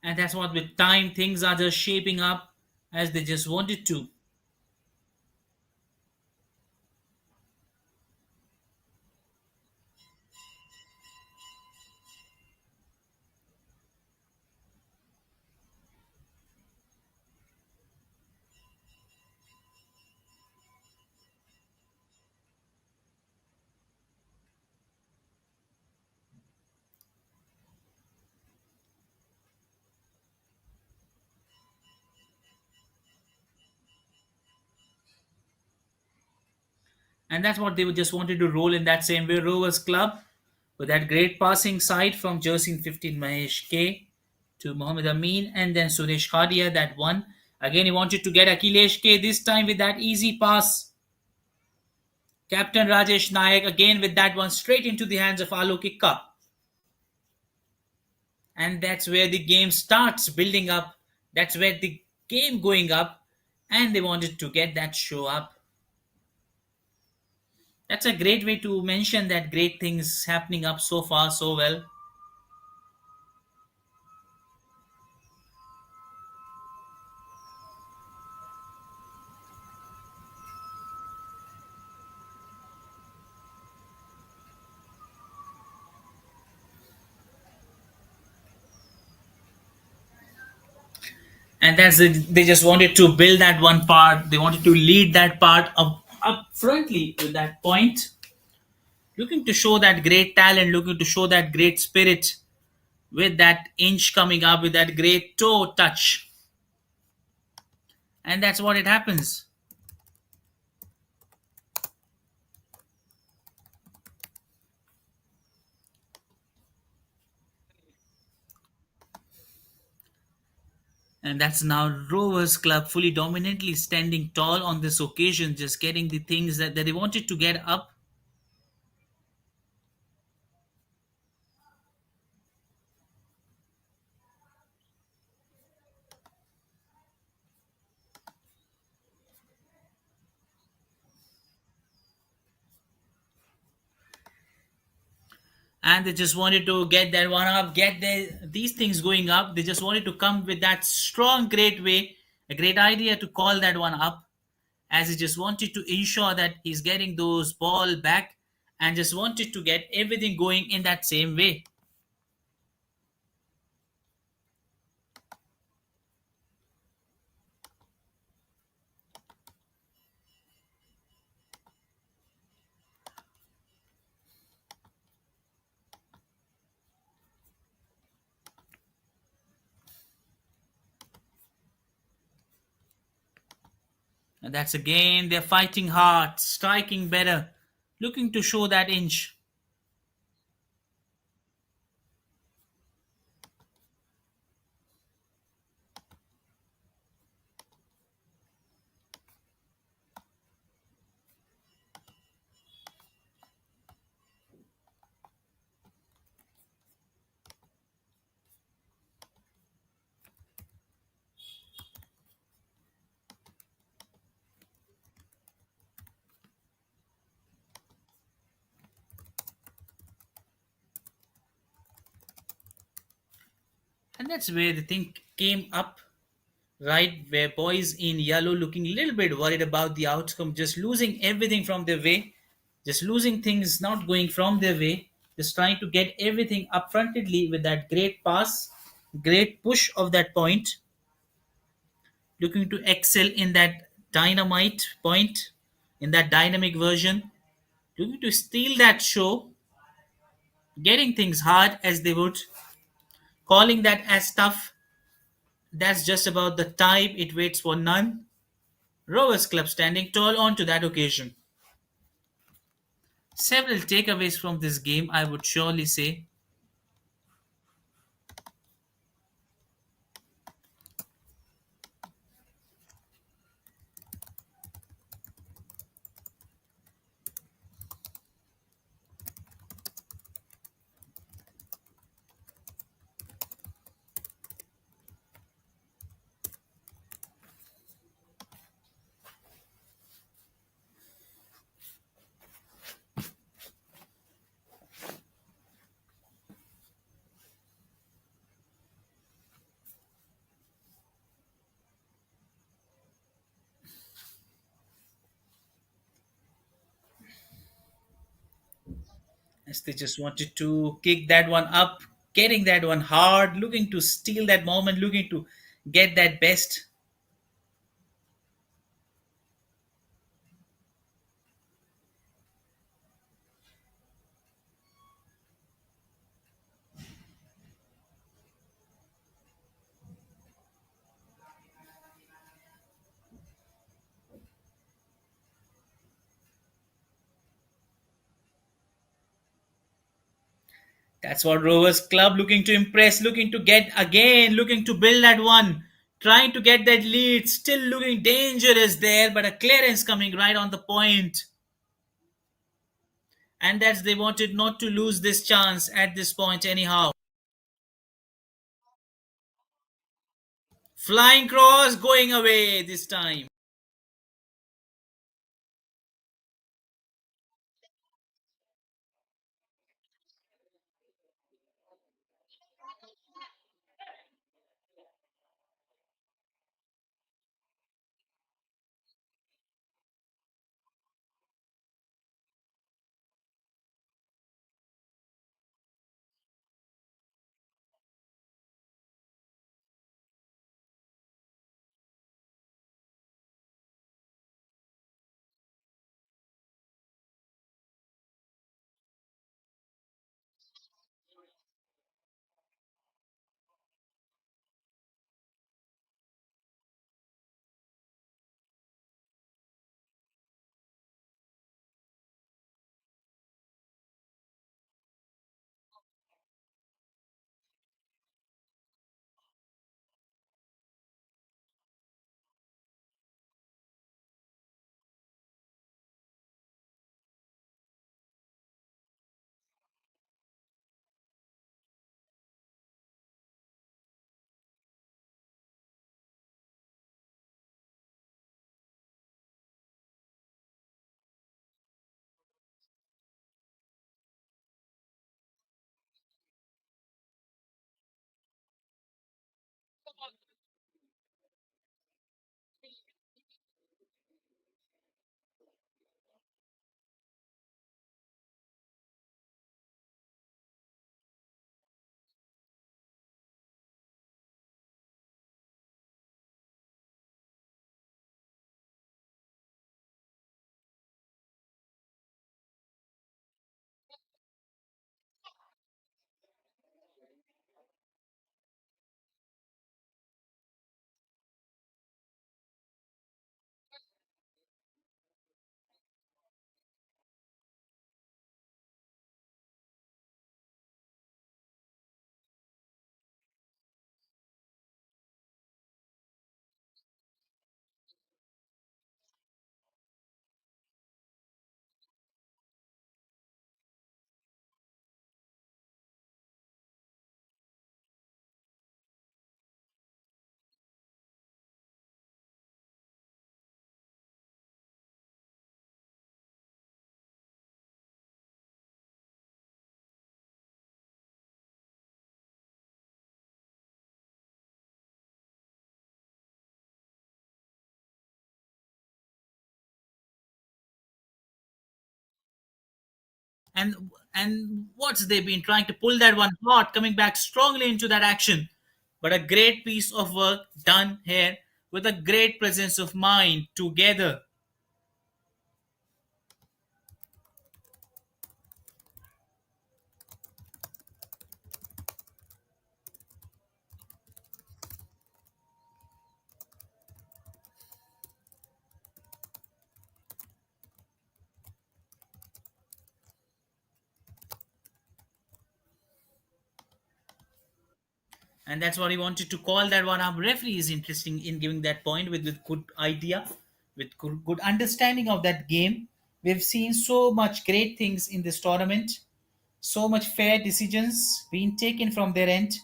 And that's what with time things are just shaping up as they just wanted to. And that's what they would just wanted to roll in that same way. Rovers Club with that great passing side from jersey 15 Mahesh K to Mohammad Amin, and then Suresh Khadia that one. Again, he wanted to get Akhilesh K this time with that easy pass. Captain Rajesh Nayak again with that one straight into the hands of Alok Ikka. And that's where the game starts building up. That's where the game going up, and they wanted to get that show up. That's a great way to mention that great things happening up so far so well. And they just wanted to build that one part. They wanted to lead that part up frontly with that point, looking to show that great talent, looking to show that great spirit with that inch coming up with that great toe touch. And that's what it happens. And that's now Rovers Club fully dominantly standing tall on this occasion, just getting the things that they wanted to get up. And they just wanted to get that one up, get these things going up. They just wanted to come with that strong, great way, a great idea to call that one up, as he just wanted to ensure that he's getting those ball back and just wanted to get everything going in that same way. And that's again, they're fighting hard, striking better, looking to show that inch. And that's where the thing came up, right? Where boys in yellow looking a little bit worried about the outcome, just losing everything from their way, just losing things not going from their way, just trying to get everything upfrontedly with that great pass, great push of that point, looking to excel in that dynamite point, in that dynamic version, looking to steal that show, getting things hard as they would, calling that as tough. That's just about the time it waits for none. Rovers Club standing tall onto that occasion. Several takeaways from this game, I would surely say. As they just wanted to kick that one up, getting that one hard, looking to steal that moment, looking to get that best. That's what Rovers Club looking to impress, looking to get again, looking to build that one, trying to get that lead, still looking dangerous there, but a clearance coming right on the point. And that's they wanted not to lose this chance at this point anyhow. Flying cross going away this time. And what's they been trying to pull that one hard, coming back strongly into that action. But a great piece of work done here with a great presence of mind together. And that's what he wanted to call that one up. Referee is interesting in giving that point with good idea, with good understanding of that game. We've seen so much great things in this tournament, so much fair decisions being taken from their end.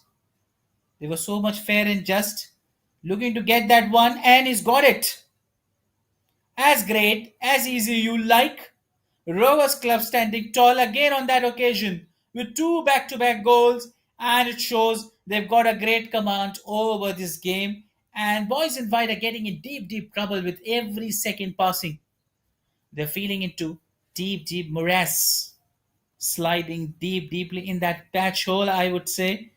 They were so much fair and just, looking to get that one, and he's got it. As great, as easy you like. Rovers Club standing tall again on that occasion with two back to back goals, and it shows they've got a great command over this game. And boys in white are getting in deep, deep trouble with every second passing. They're feeling into deep, deep morass, sliding deep, deeply in that patch hole, I would say.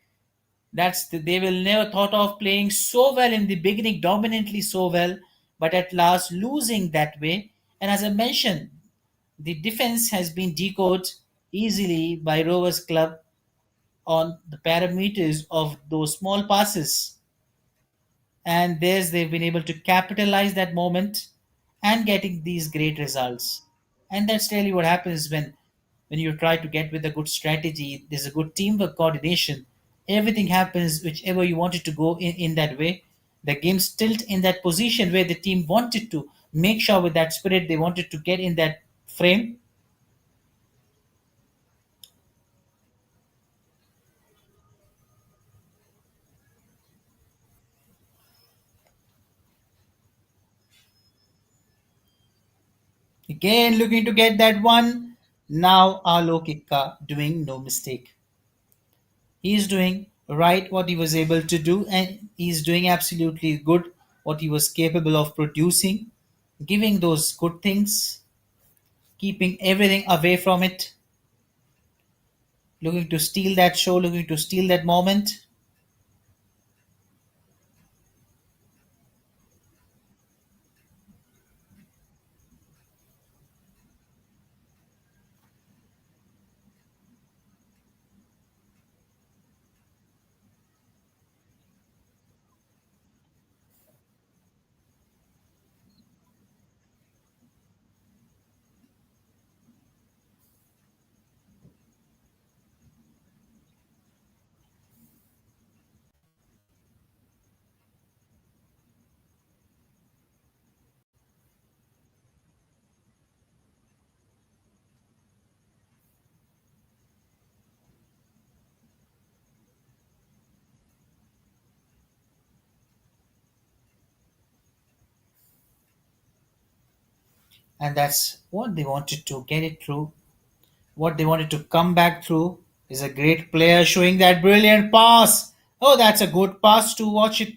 They will never thought of playing so well in the beginning, dominantly so well, but at last losing that way. And as I mentioned, the defense has been decoded easily by Rovers Club on the parameters of those small passes. And there's they've been able to capitalize that moment and getting these great results. And that's really what happens when you try to get with a good strategy. There's a good teamwork coordination. Everything happens whichever you want it to go in that way. The game's tilt in that position where the team wanted to make sure with that spirit they wanted to get in that frame. Again, looking to get that one. Now, Alokika doing no mistake. He's doing right what he was able to do, and he's doing absolutely good what he was capable of producing, giving those good things, keeping everything away from it, looking to steal that show, looking to steal that moment. And that's what they wanted to get it through. What they wanted to come back through is a great player showing that brilliant pass. Oh, that's a good pass to watch it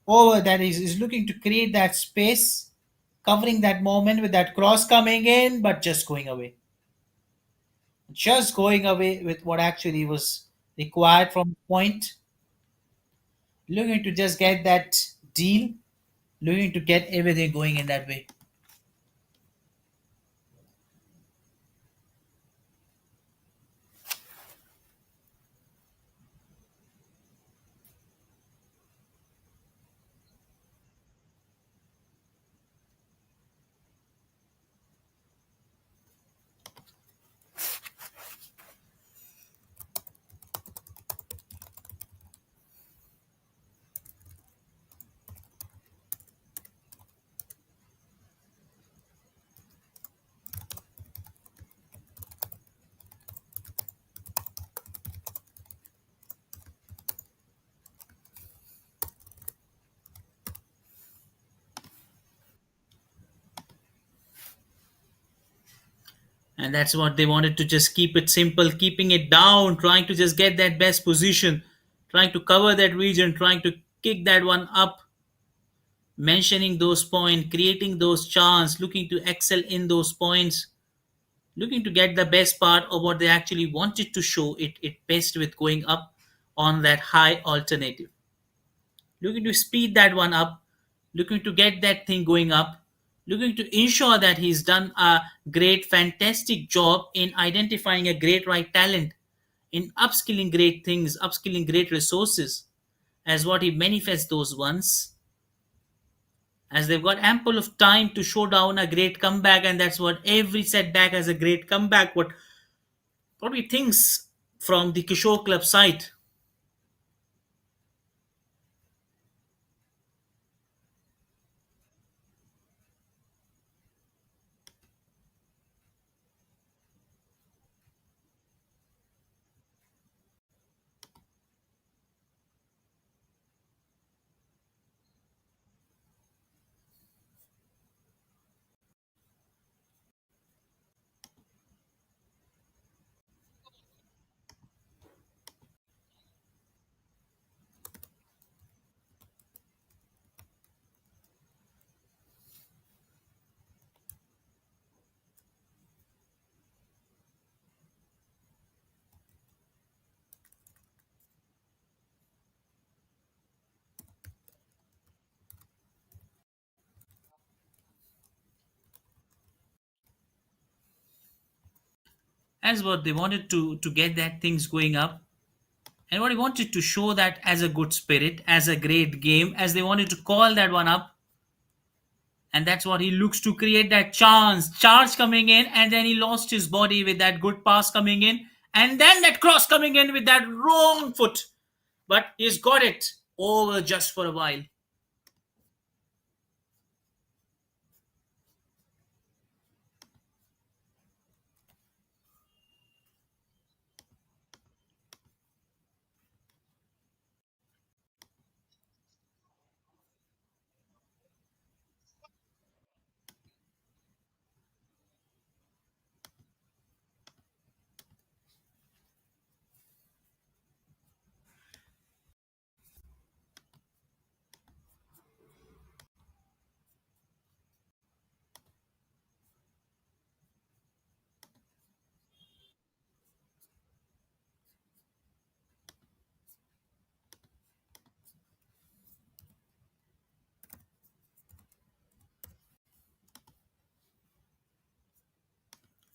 over. That is looking to create that space, covering that moment with that cross coming in, but just going away. Just going away with what actually was required from the point. Looking to just get that deal, looking to get everything going in that way. And that's what they wanted to just keep it simple, keeping it down, trying to just get that best position, trying to cover that region, trying to kick that one up, mentioning those points, creating those chances, looking to excel in those points, looking to get the best part of what they actually wanted to show it best with going up on that high alternative, looking to speed that one up, looking to get that thing going up, looking to ensure that he's done a great, fantastic job in identifying a great right talent, in upskilling great things, upskilling great resources, as what he manifests those ones, as they've got ample of time to show down a great comeback, and that's what every setback has a great comeback. What we thinks from the Kishore Club side. As what they wanted to get that things going up, and what he wanted to show that as a good spirit, as a great game, as they wanted to call that one up, and that's what he looks to create that chance, charge coming in, and then he lost his body with that good pass coming in, and then that cross coming in with that wrong foot, but he's got it over just for a while.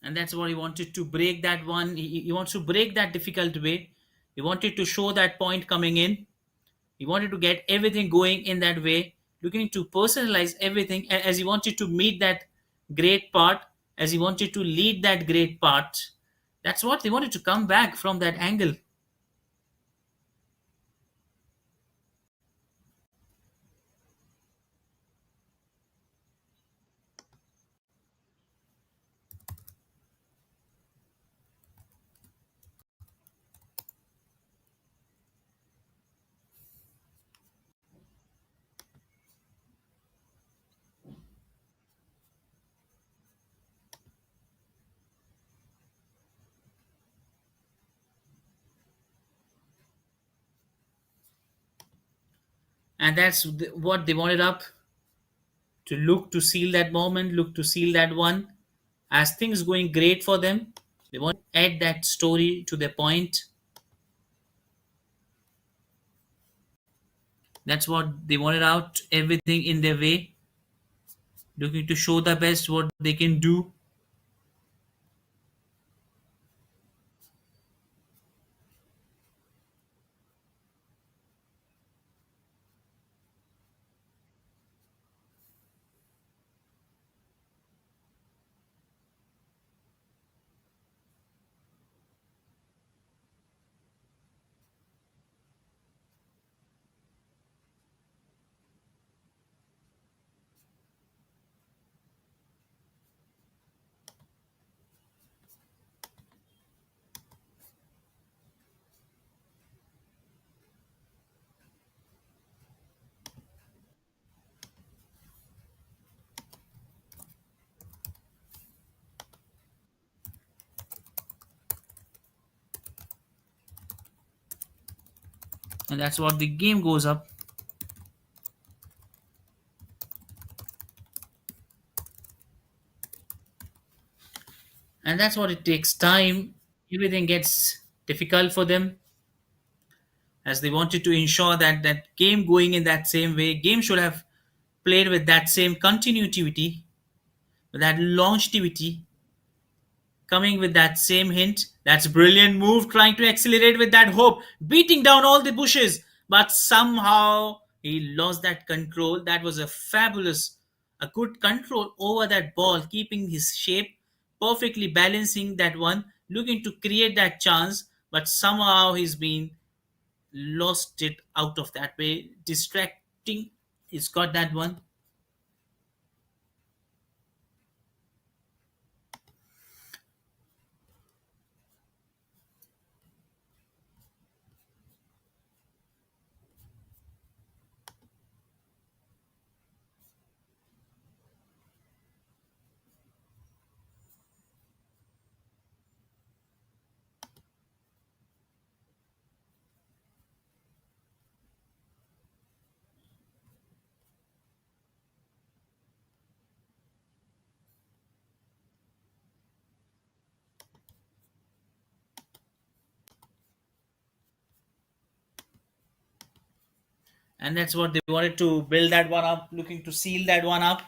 And that's what he wanted to break that one. He wants to break that difficult way. He wanted to show that point coming in. He wanted to get everything going in that way, looking to personalize everything as he wanted to meet that great part, as he wanted to lead that great part. That's what they wanted to come back from that angle. And that's what they wanted up to look to seal that moment, look to seal that one. As things going great for them, they want to add that story to their point. That's what they wanted out, everything in their way, looking to show the best what they can do. And that's what the game goes up. And that's what it takes time. Everything gets difficult for them as they wanted to ensure that that game going in that same way. Game should have played with that same continuity, with that longevity, coming with that same hint. That's brilliant move, trying to accelerate with that hope, beating down all the bushes, but somehow he lost that control. That was a fabulous, a good control over that ball, keeping his shape, perfectly balancing that one, looking to create that chance, but somehow he's been lost it out of that way, distracting. He's got that one. And that's what they wanted to build that one up, looking to seal that one up,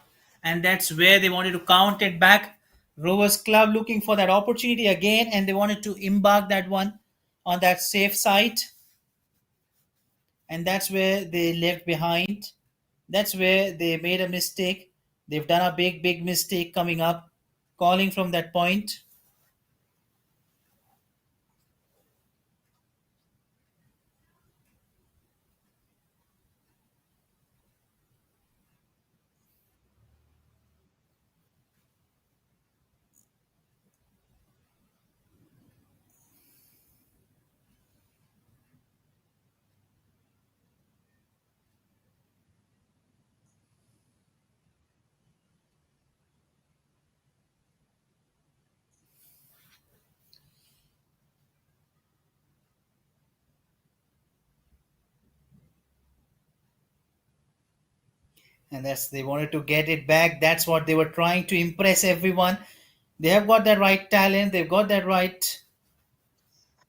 and that's where they wanted to count it back. Rovers Club looking for that opportunity again, and they wanted to embark that one on that safe side, and that's where they left behind. That's where they made a mistake. They've done a big mistake coming up, calling from that point. And that's they wanted to get it back. That's what they were trying to impress everyone. They have got that right talent, they've got that right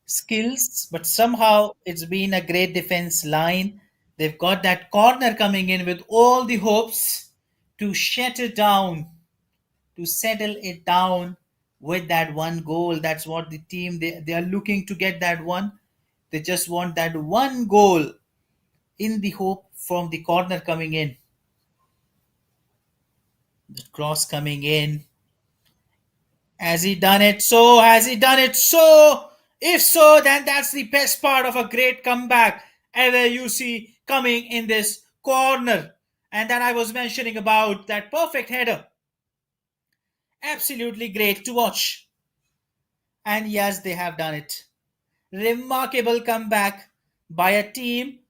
skills, but somehow it's been a great defense line. They've got that corner coming in with all the hopes to shut it down, to settle it down with that one goal. That's what the team they are looking to get that one. They just want that one goal in the hope from the corner coming in. The cross coming in. Has he done it? So has he done it? So if so, then that's the best part of a great comeback ever you see coming in this corner. And then I was mentioning about that perfect header. Absolutely great to watch. And yes, they have done it. Remarkable comeback by a team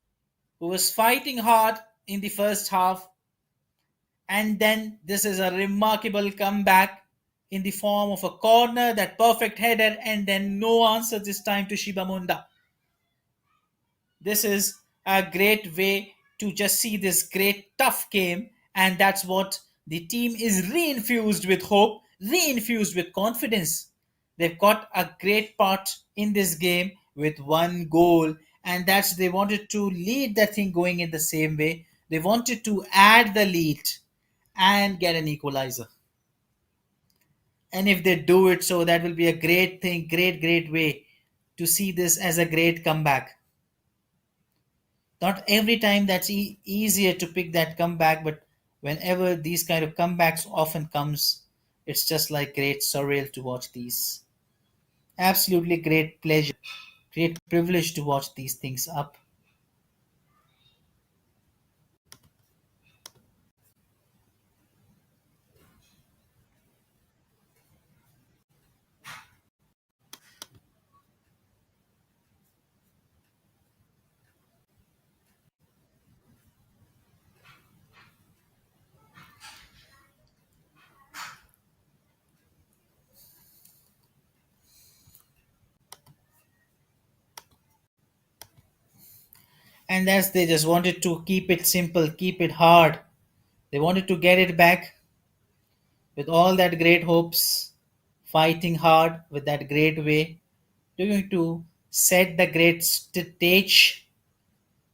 who was fighting hard in the first half. And then this is a remarkable comeback in the form of a corner, that perfect header, and then no answer this time to Shibamunda. This is a great way to just see this great tough game, and that's what the team is reinfused with hope, reinfused with confidence. They've got a great part in this game with one goal, and that's they wanted to lead the thing going in the same way. They wanted to add the lead and get an equalizer. And if they do it, so that will be a great thing, great way to see this as a great comeback. Not every time that's easier to pick that comeback, but whenever these kind of comebacks often comes, it's just like great surreal to watch these. Absolutely great pleasure, great privilege to watch these things up. And that's they just wanted to keep it simple, keep it hard. They wanted to get it back with all that great hopes, fighting hard with that great way. They're going to set the great stage.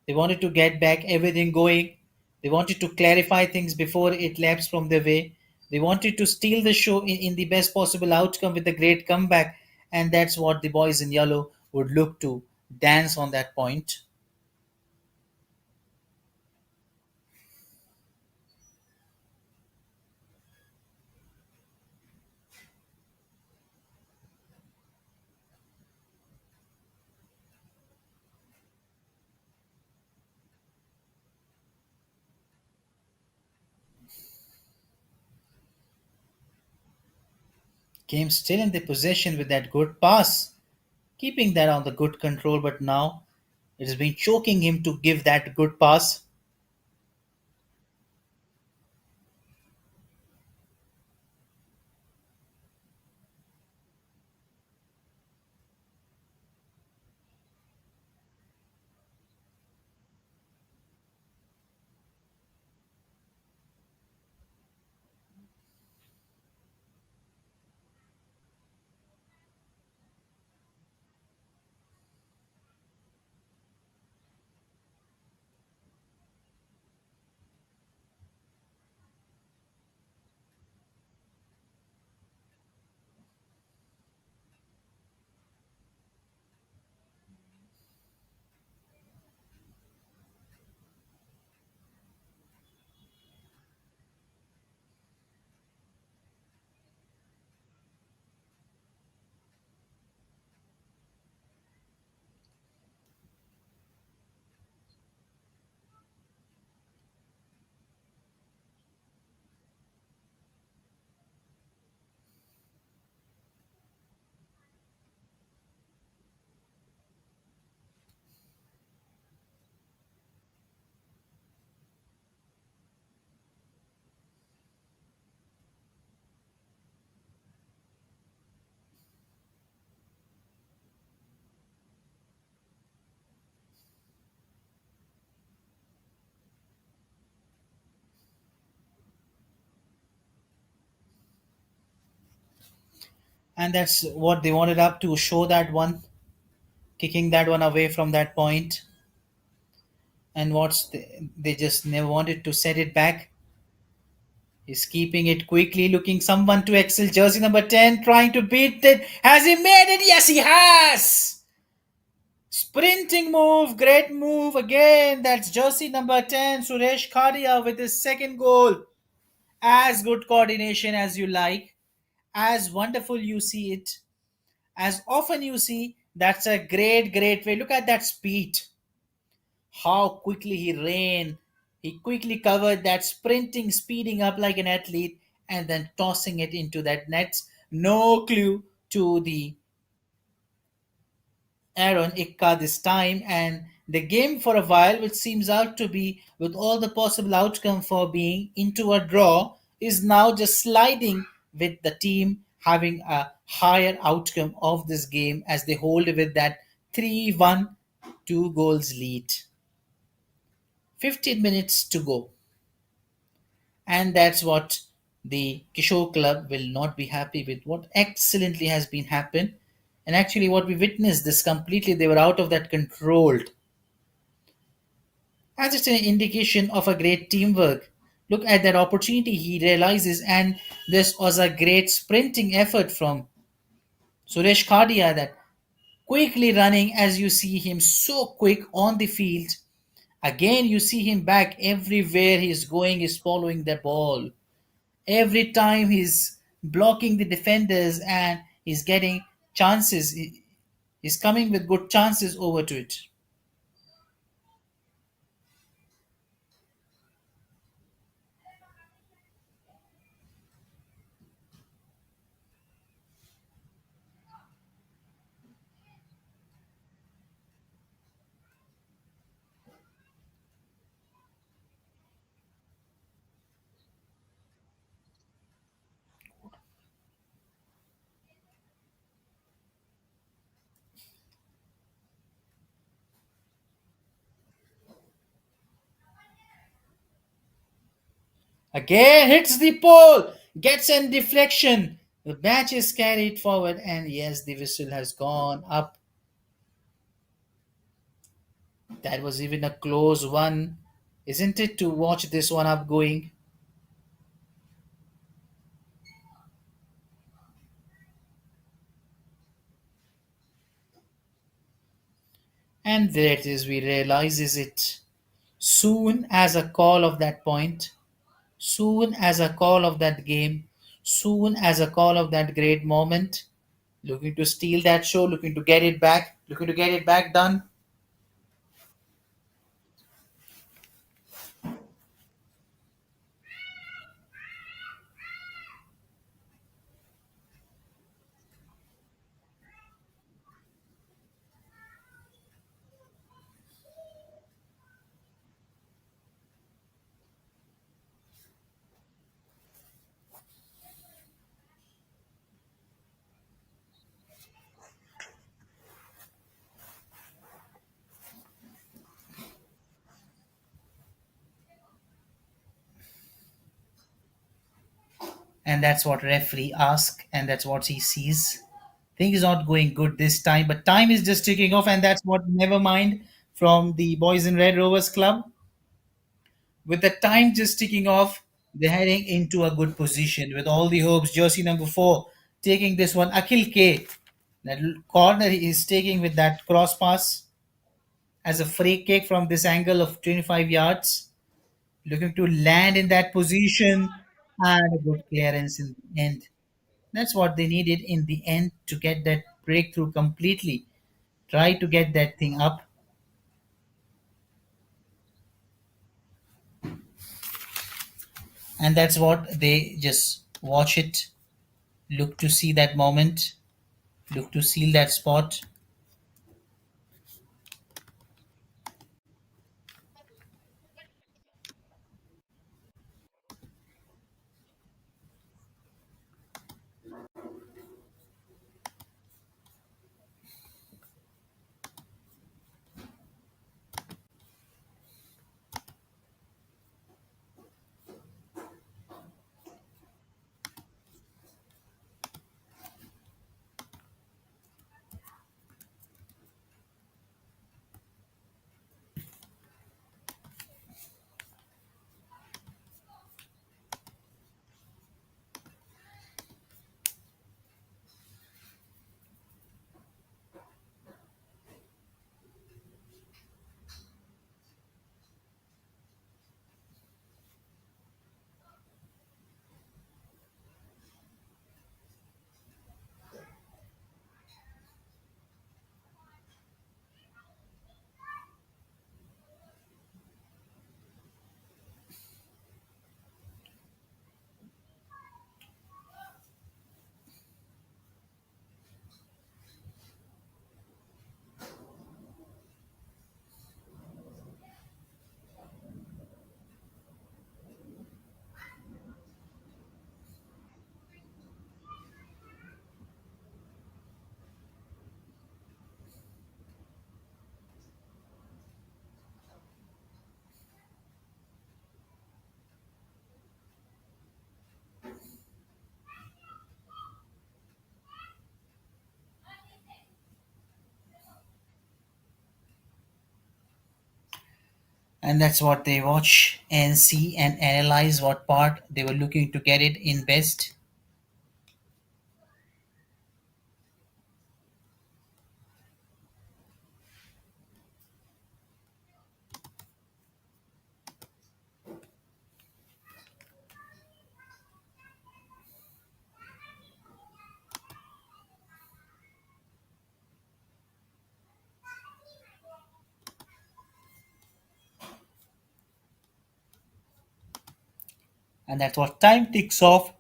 They wanted to get back everything going. They wanted to clarify things before it lapsed from their way. They wanted to steal the show in the best possible outcome with a great comeback. And that's what the boys in yellow would look to dance on that point. Came still in the possession with that good pass, keeping that on the good control, but now it has been choking him to give that good pass. And that's what they wanted up to show that one, kicking that one away from that point. And they just never wanted to set it back. He's keeping it quickly, looking someone to excel. Jersey number 10 trying to beat it. Has he made it? Yes, he has! Sprinting move, great move again. That's jersey number 10, Suresh Khadia with his second goal. As good coordination as you like, as wonderful you see it, as often you see, that's a great, great way. Look at that speed. How quickly he ran. He quickly covered that, sprinting, speeding up like an athlete, and then tossing it into that net. No clue to the Aaron Ikka this time, and the game for a while, which seems out to be with all the possible outcome for being into a draw, is now just sliding with the team having a higher outcome of this game as they hold with that 3-1 2 goals lead. 15 minutes to go. And that's what the Kishore Club will not be happy with. What excellently has been happened. And actually, what we witnessed this completely, they were out of that controlled. As it's an indication of a great teamwork. Look at that opportunity he realizes, and this was a great sprinting effort from Suresh Khadia that quickly running as you see him so quick on the field. Again, you see him back everywhere he's going, he's following the ball. Every time he's blocking the defenders and he's getting chances. He's coming with good chances over to it. Again hits the pole, gets an deflection. The match is carried forward, and yes, the whistle has gone up. That was even a close one, isn't it, to watch this one up going? And there it is, we realize is it soon as a call of that point, soon as a call of that game, soon as a call of that great moment, looking to steal that show, looking to get it back, looking to get it back done. And that's what referee asks, and that's what he sees. Thing is not going good this time, but time is just ticking off, and that's what never mind from the boys in red Rovers Club. With the time just ticking off, they're heading into a good position with all the hopes. Jersey number 4 taking this one. Akhil K. That corner he is taking with that cross pass as a free kick from this angle of 25 yards. Looking to land in that position and a good clearance in the end. That's what they needed in the end to get that breakthrough completely. Try to get that thing up. And that's what they just watch it, look to see that moment, look to seal that spot. And that's what they watch and see and analyze what part they were looking to get it in best. And that's what time ticks off.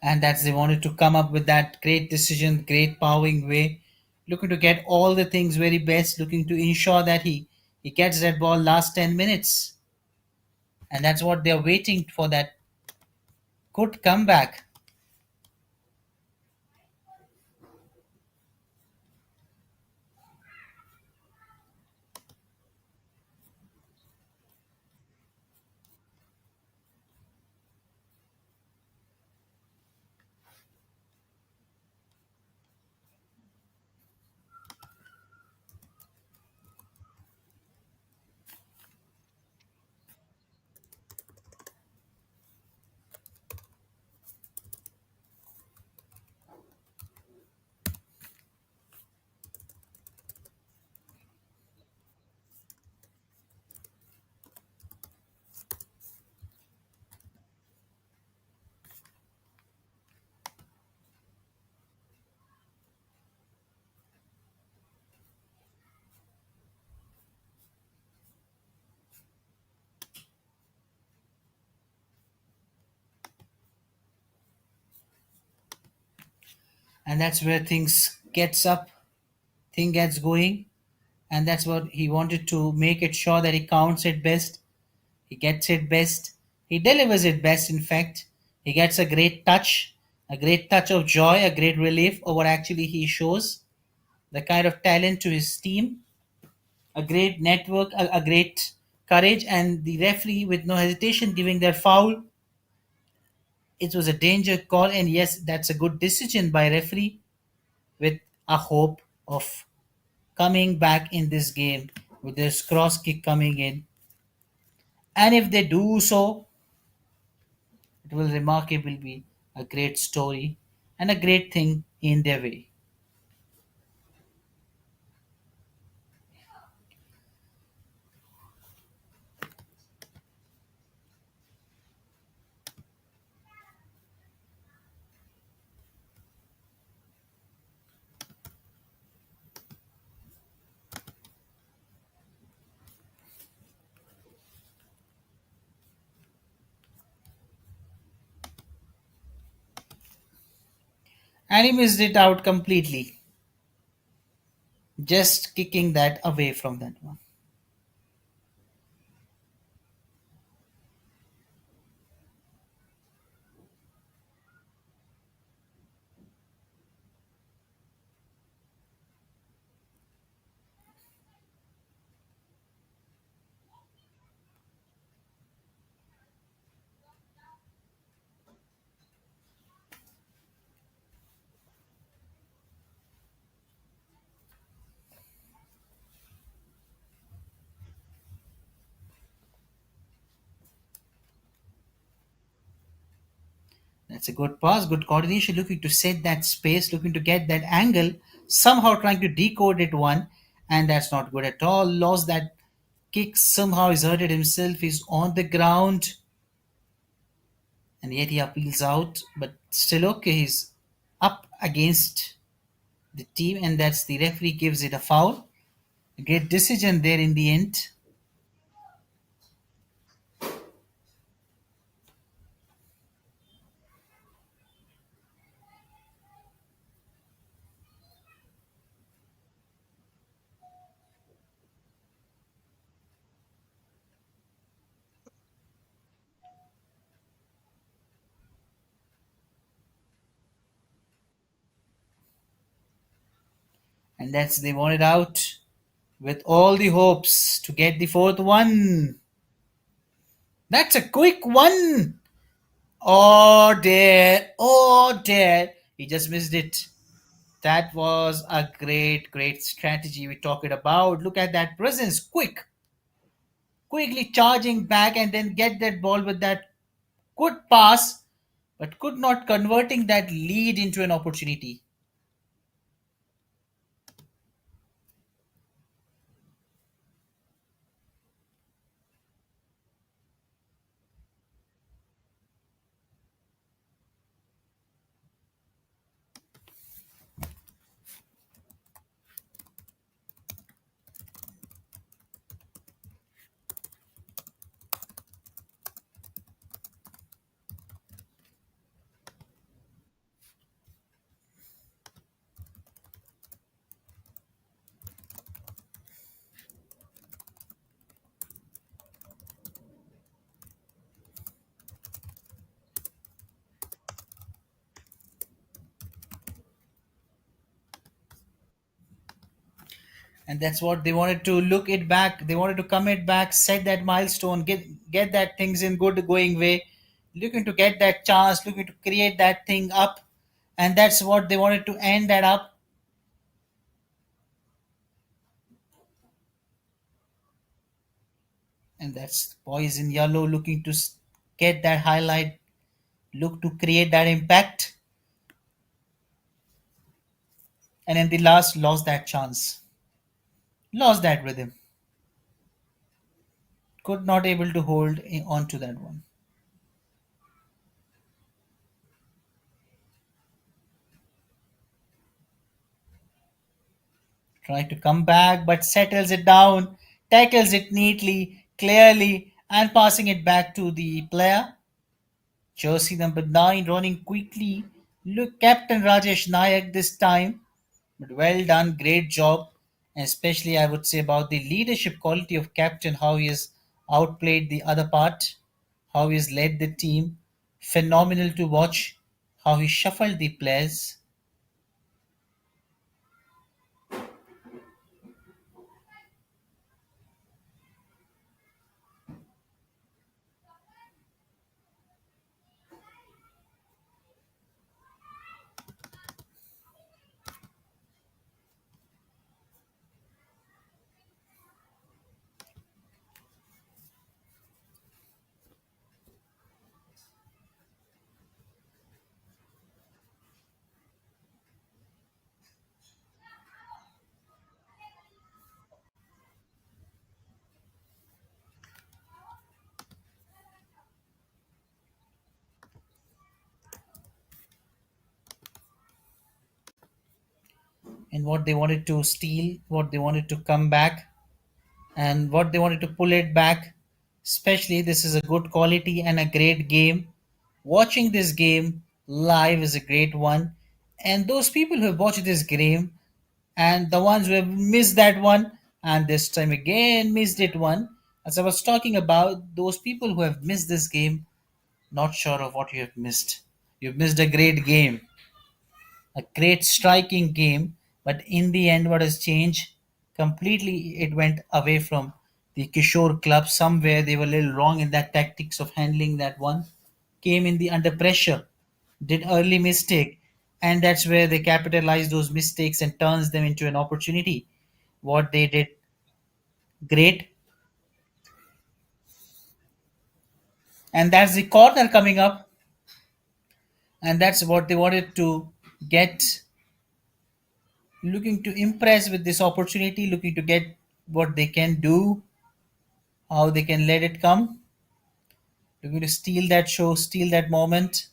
And that's they wanted to come up with that great decision, great powering way, looking to get all the things very best, looking to ensure that he gets that ball last 10 minutes. And that's what they're waiting for, that good comeback. and that's where things gets up, thing gets going, and that's what he wanted to make it sure that he counts it best, he gets it best, he delivers it best. In fact, he gets a great touch of joy, a great relief over actually he shows the kind of talent to his team, a great network, a great courage, and the referee with no hesitation giving their foul. It was a danger call, and yes, that's a good decision by referee with a hope of coming back in this game with this cross kick coming in. And if they do so, it will remarkably be a great story and a great thing in their way. And he missed it out completely, just kicking that away from that one. That's a good pass, good coordination, looking to set that space, looking to get that angle, somehow trying to decode it one, and that's not good at all. Lost that kick, somehow he's hurted himself, he's on the ground, and yet he appeals out, but still okay, he's up against the team, and that's the referee gives it a foul. A great decision there in the end. And that's they wanted out with all the hopes to get the fourth one. That's a quick one. Oh dear, oh dear. He just missed it. That was a great, great strategy we talked about. Look at that presence. Quickly charging back and then get that ball with that good pass, but could not converting that lead into an opportunity. And that's what they wanted to look it back. They wanted to come it back, set that milestone, get that things in good going way, looking to get that chance, looking to create that thing up, and that's what they wanted to end that up. And that's boys in yellow looking to get that highlight, look to create that impact, and in the last lost that chance, lost that rhythm, could not able to hold on to that one. Trying to come back, but settles it down, tackles it neatly, clearly, and passing it back to the player. Jersey number 9 running quickly Look, Captain Rajesh Nayak this time, but well done, great job. And especially, I would say about the leadership quality of captain, how he has outplayed the other part, how he has led the team. Phenomenal to watch, how he shuffled the players. And what they wanted to steal, what they wanted to come back, and what they wanted to pull it back. Especially, this is a good quality and a great game. Watching this game live is a great one. And those people who have watched this game and the ones who have missed that one and this time again missed it one, as I was talking about, those people who have missed this game, not sure of what you have missed. You've missed a great game, a great striking game, but in the end, what has changed completely? It went away from the Kishore Club. Somewhere they were a little wrong in that tactics of handling that one. Came in the under pressure, did early mistake, and that's where they capitalize those mistakes and turns them into an opportunity. What they did great, and that's the corner coming up, and that's what they wanted to get, looking to impress with this opportunity, looking to get what they can do, how they can let it come. They're going to steal that show, steal that moment.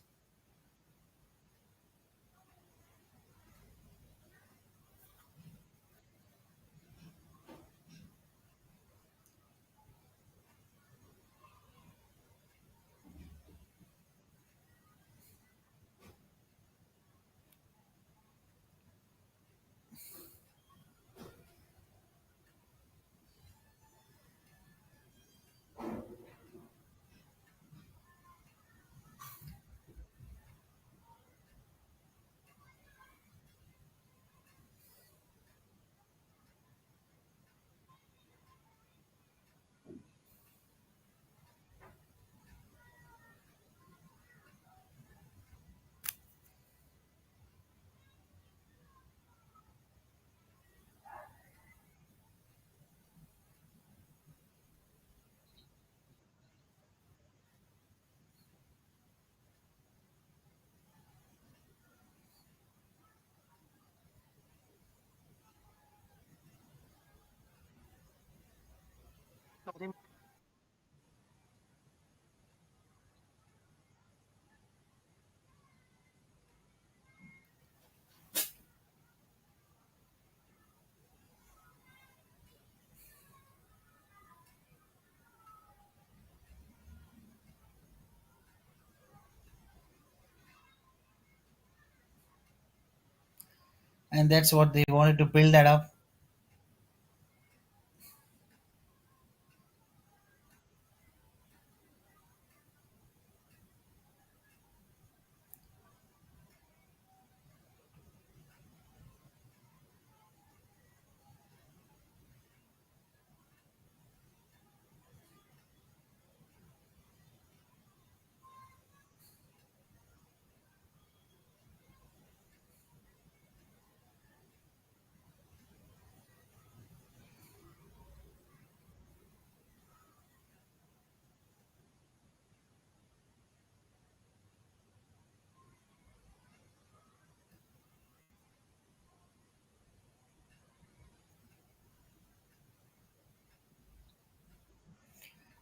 And that's what they wanted to build that up.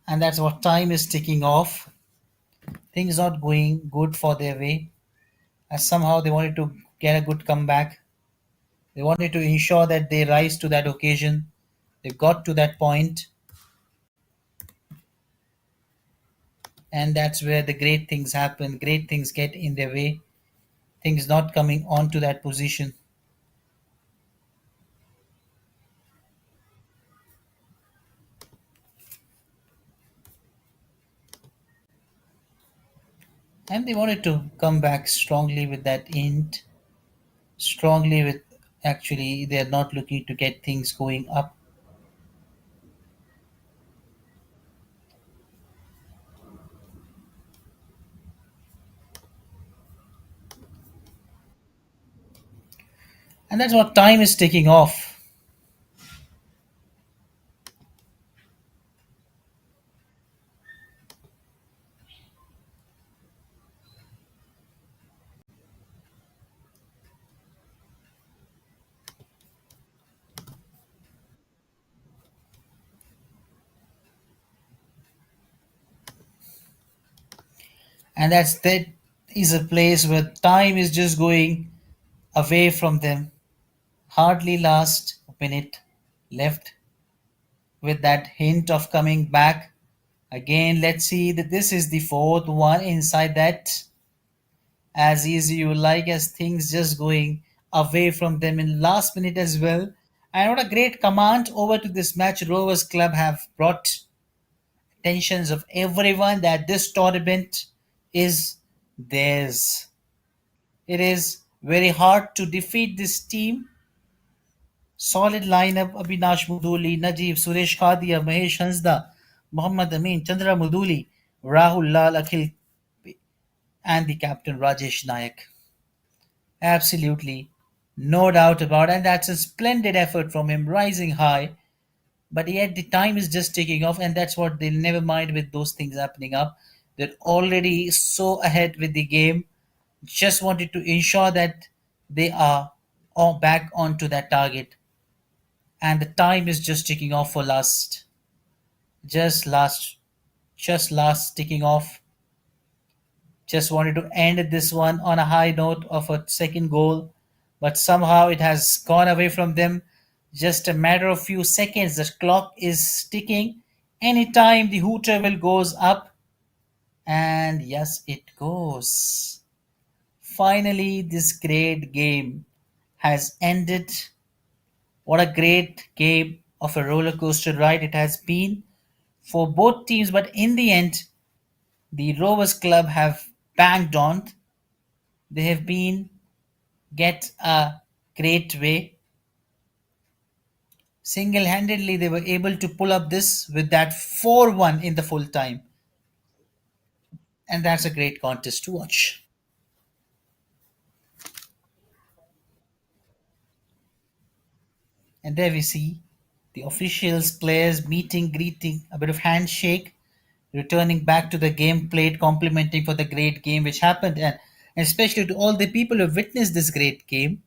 And that's what time is ticking off. Things not going good for their way. As somehow they wanted to get a good comeback. They wanted to ensure that they rise to that occasion. They got to that point, and that's where the great things happen. Great things get in their way. Things not coming onto that position. And they wanted to come back strongly with that int, strongly with actually they're not looking to get things going up. And that's what time is taking off. And that is a place where time is just going away from them. Hardly last minute left with that hint of coming back. Again, let's see that this is the fourth one inside that. As easy you like as things just going away from them in last minute as well. And what a great command over to this match Rovers Club have brought attentions of everyone that this tournament is theirs. It is very hard to defeat this team. Solid lineup Abhinash Muduli, Najib, Suresh Khadia, Mahesh Hansda, Muhammad Amin, Chandra Muduli, Rahul Lal Akhil, and the captain Rajesh Nayak. Absolutely. No doubt about it. And that's a splendid effort from him, rising high. But yet the time is just ticking off, and that's what they'll never mind with those things happening up. They're already so ahead with the game. Just wanted to ensure that they are all back onto that target. And the time is just ticking off for just last, just last ticking off. Just wanted to end this one on a high note of a second goal, but somehow it has gone away from them. Just a matter of few seconds, the clock is ticking. Anytime the hooter will goes up, and yes, it goes. Finally, this great game has ended. What a great game of a roller coaster ride it has been for both teams, but in the end, the Rovers Club have banged on. They have been get a great way. Single handedly, they were able to pull up this with that 4-1 in the full time. And that's a great contest to watch. And there we see the officials, players meeting, greeting, a bit of handshake, returning back to the game played, complimenting for the great game which happened, and especially to all the people who witnessed this great game.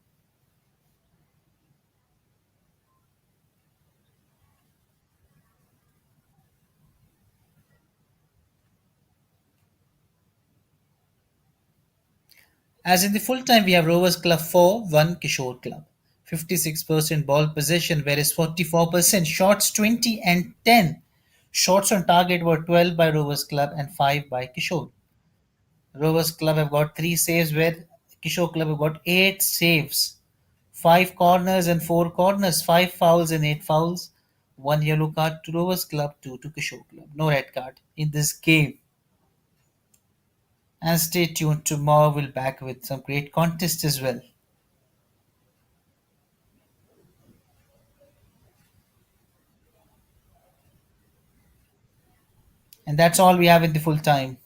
As in the full time, we have Rovers Club 4, 1 Kishore Club. 56% ball possession, whereas 44% shots 20 and 10. Shots on target were 12 by Rovers Club and 5 by Kishore. Rovers Club have got 3 saves, where Kishore Club have got 8 saves. 5 corners and 4 corners, 5 fouls and 8 fouls. 1 yellow card to Rovers Club, 2 to Kishore Club. No red card in this game. And stay tuned, tomorrow we'll back with some great contests as well. And that's all we have in the full time.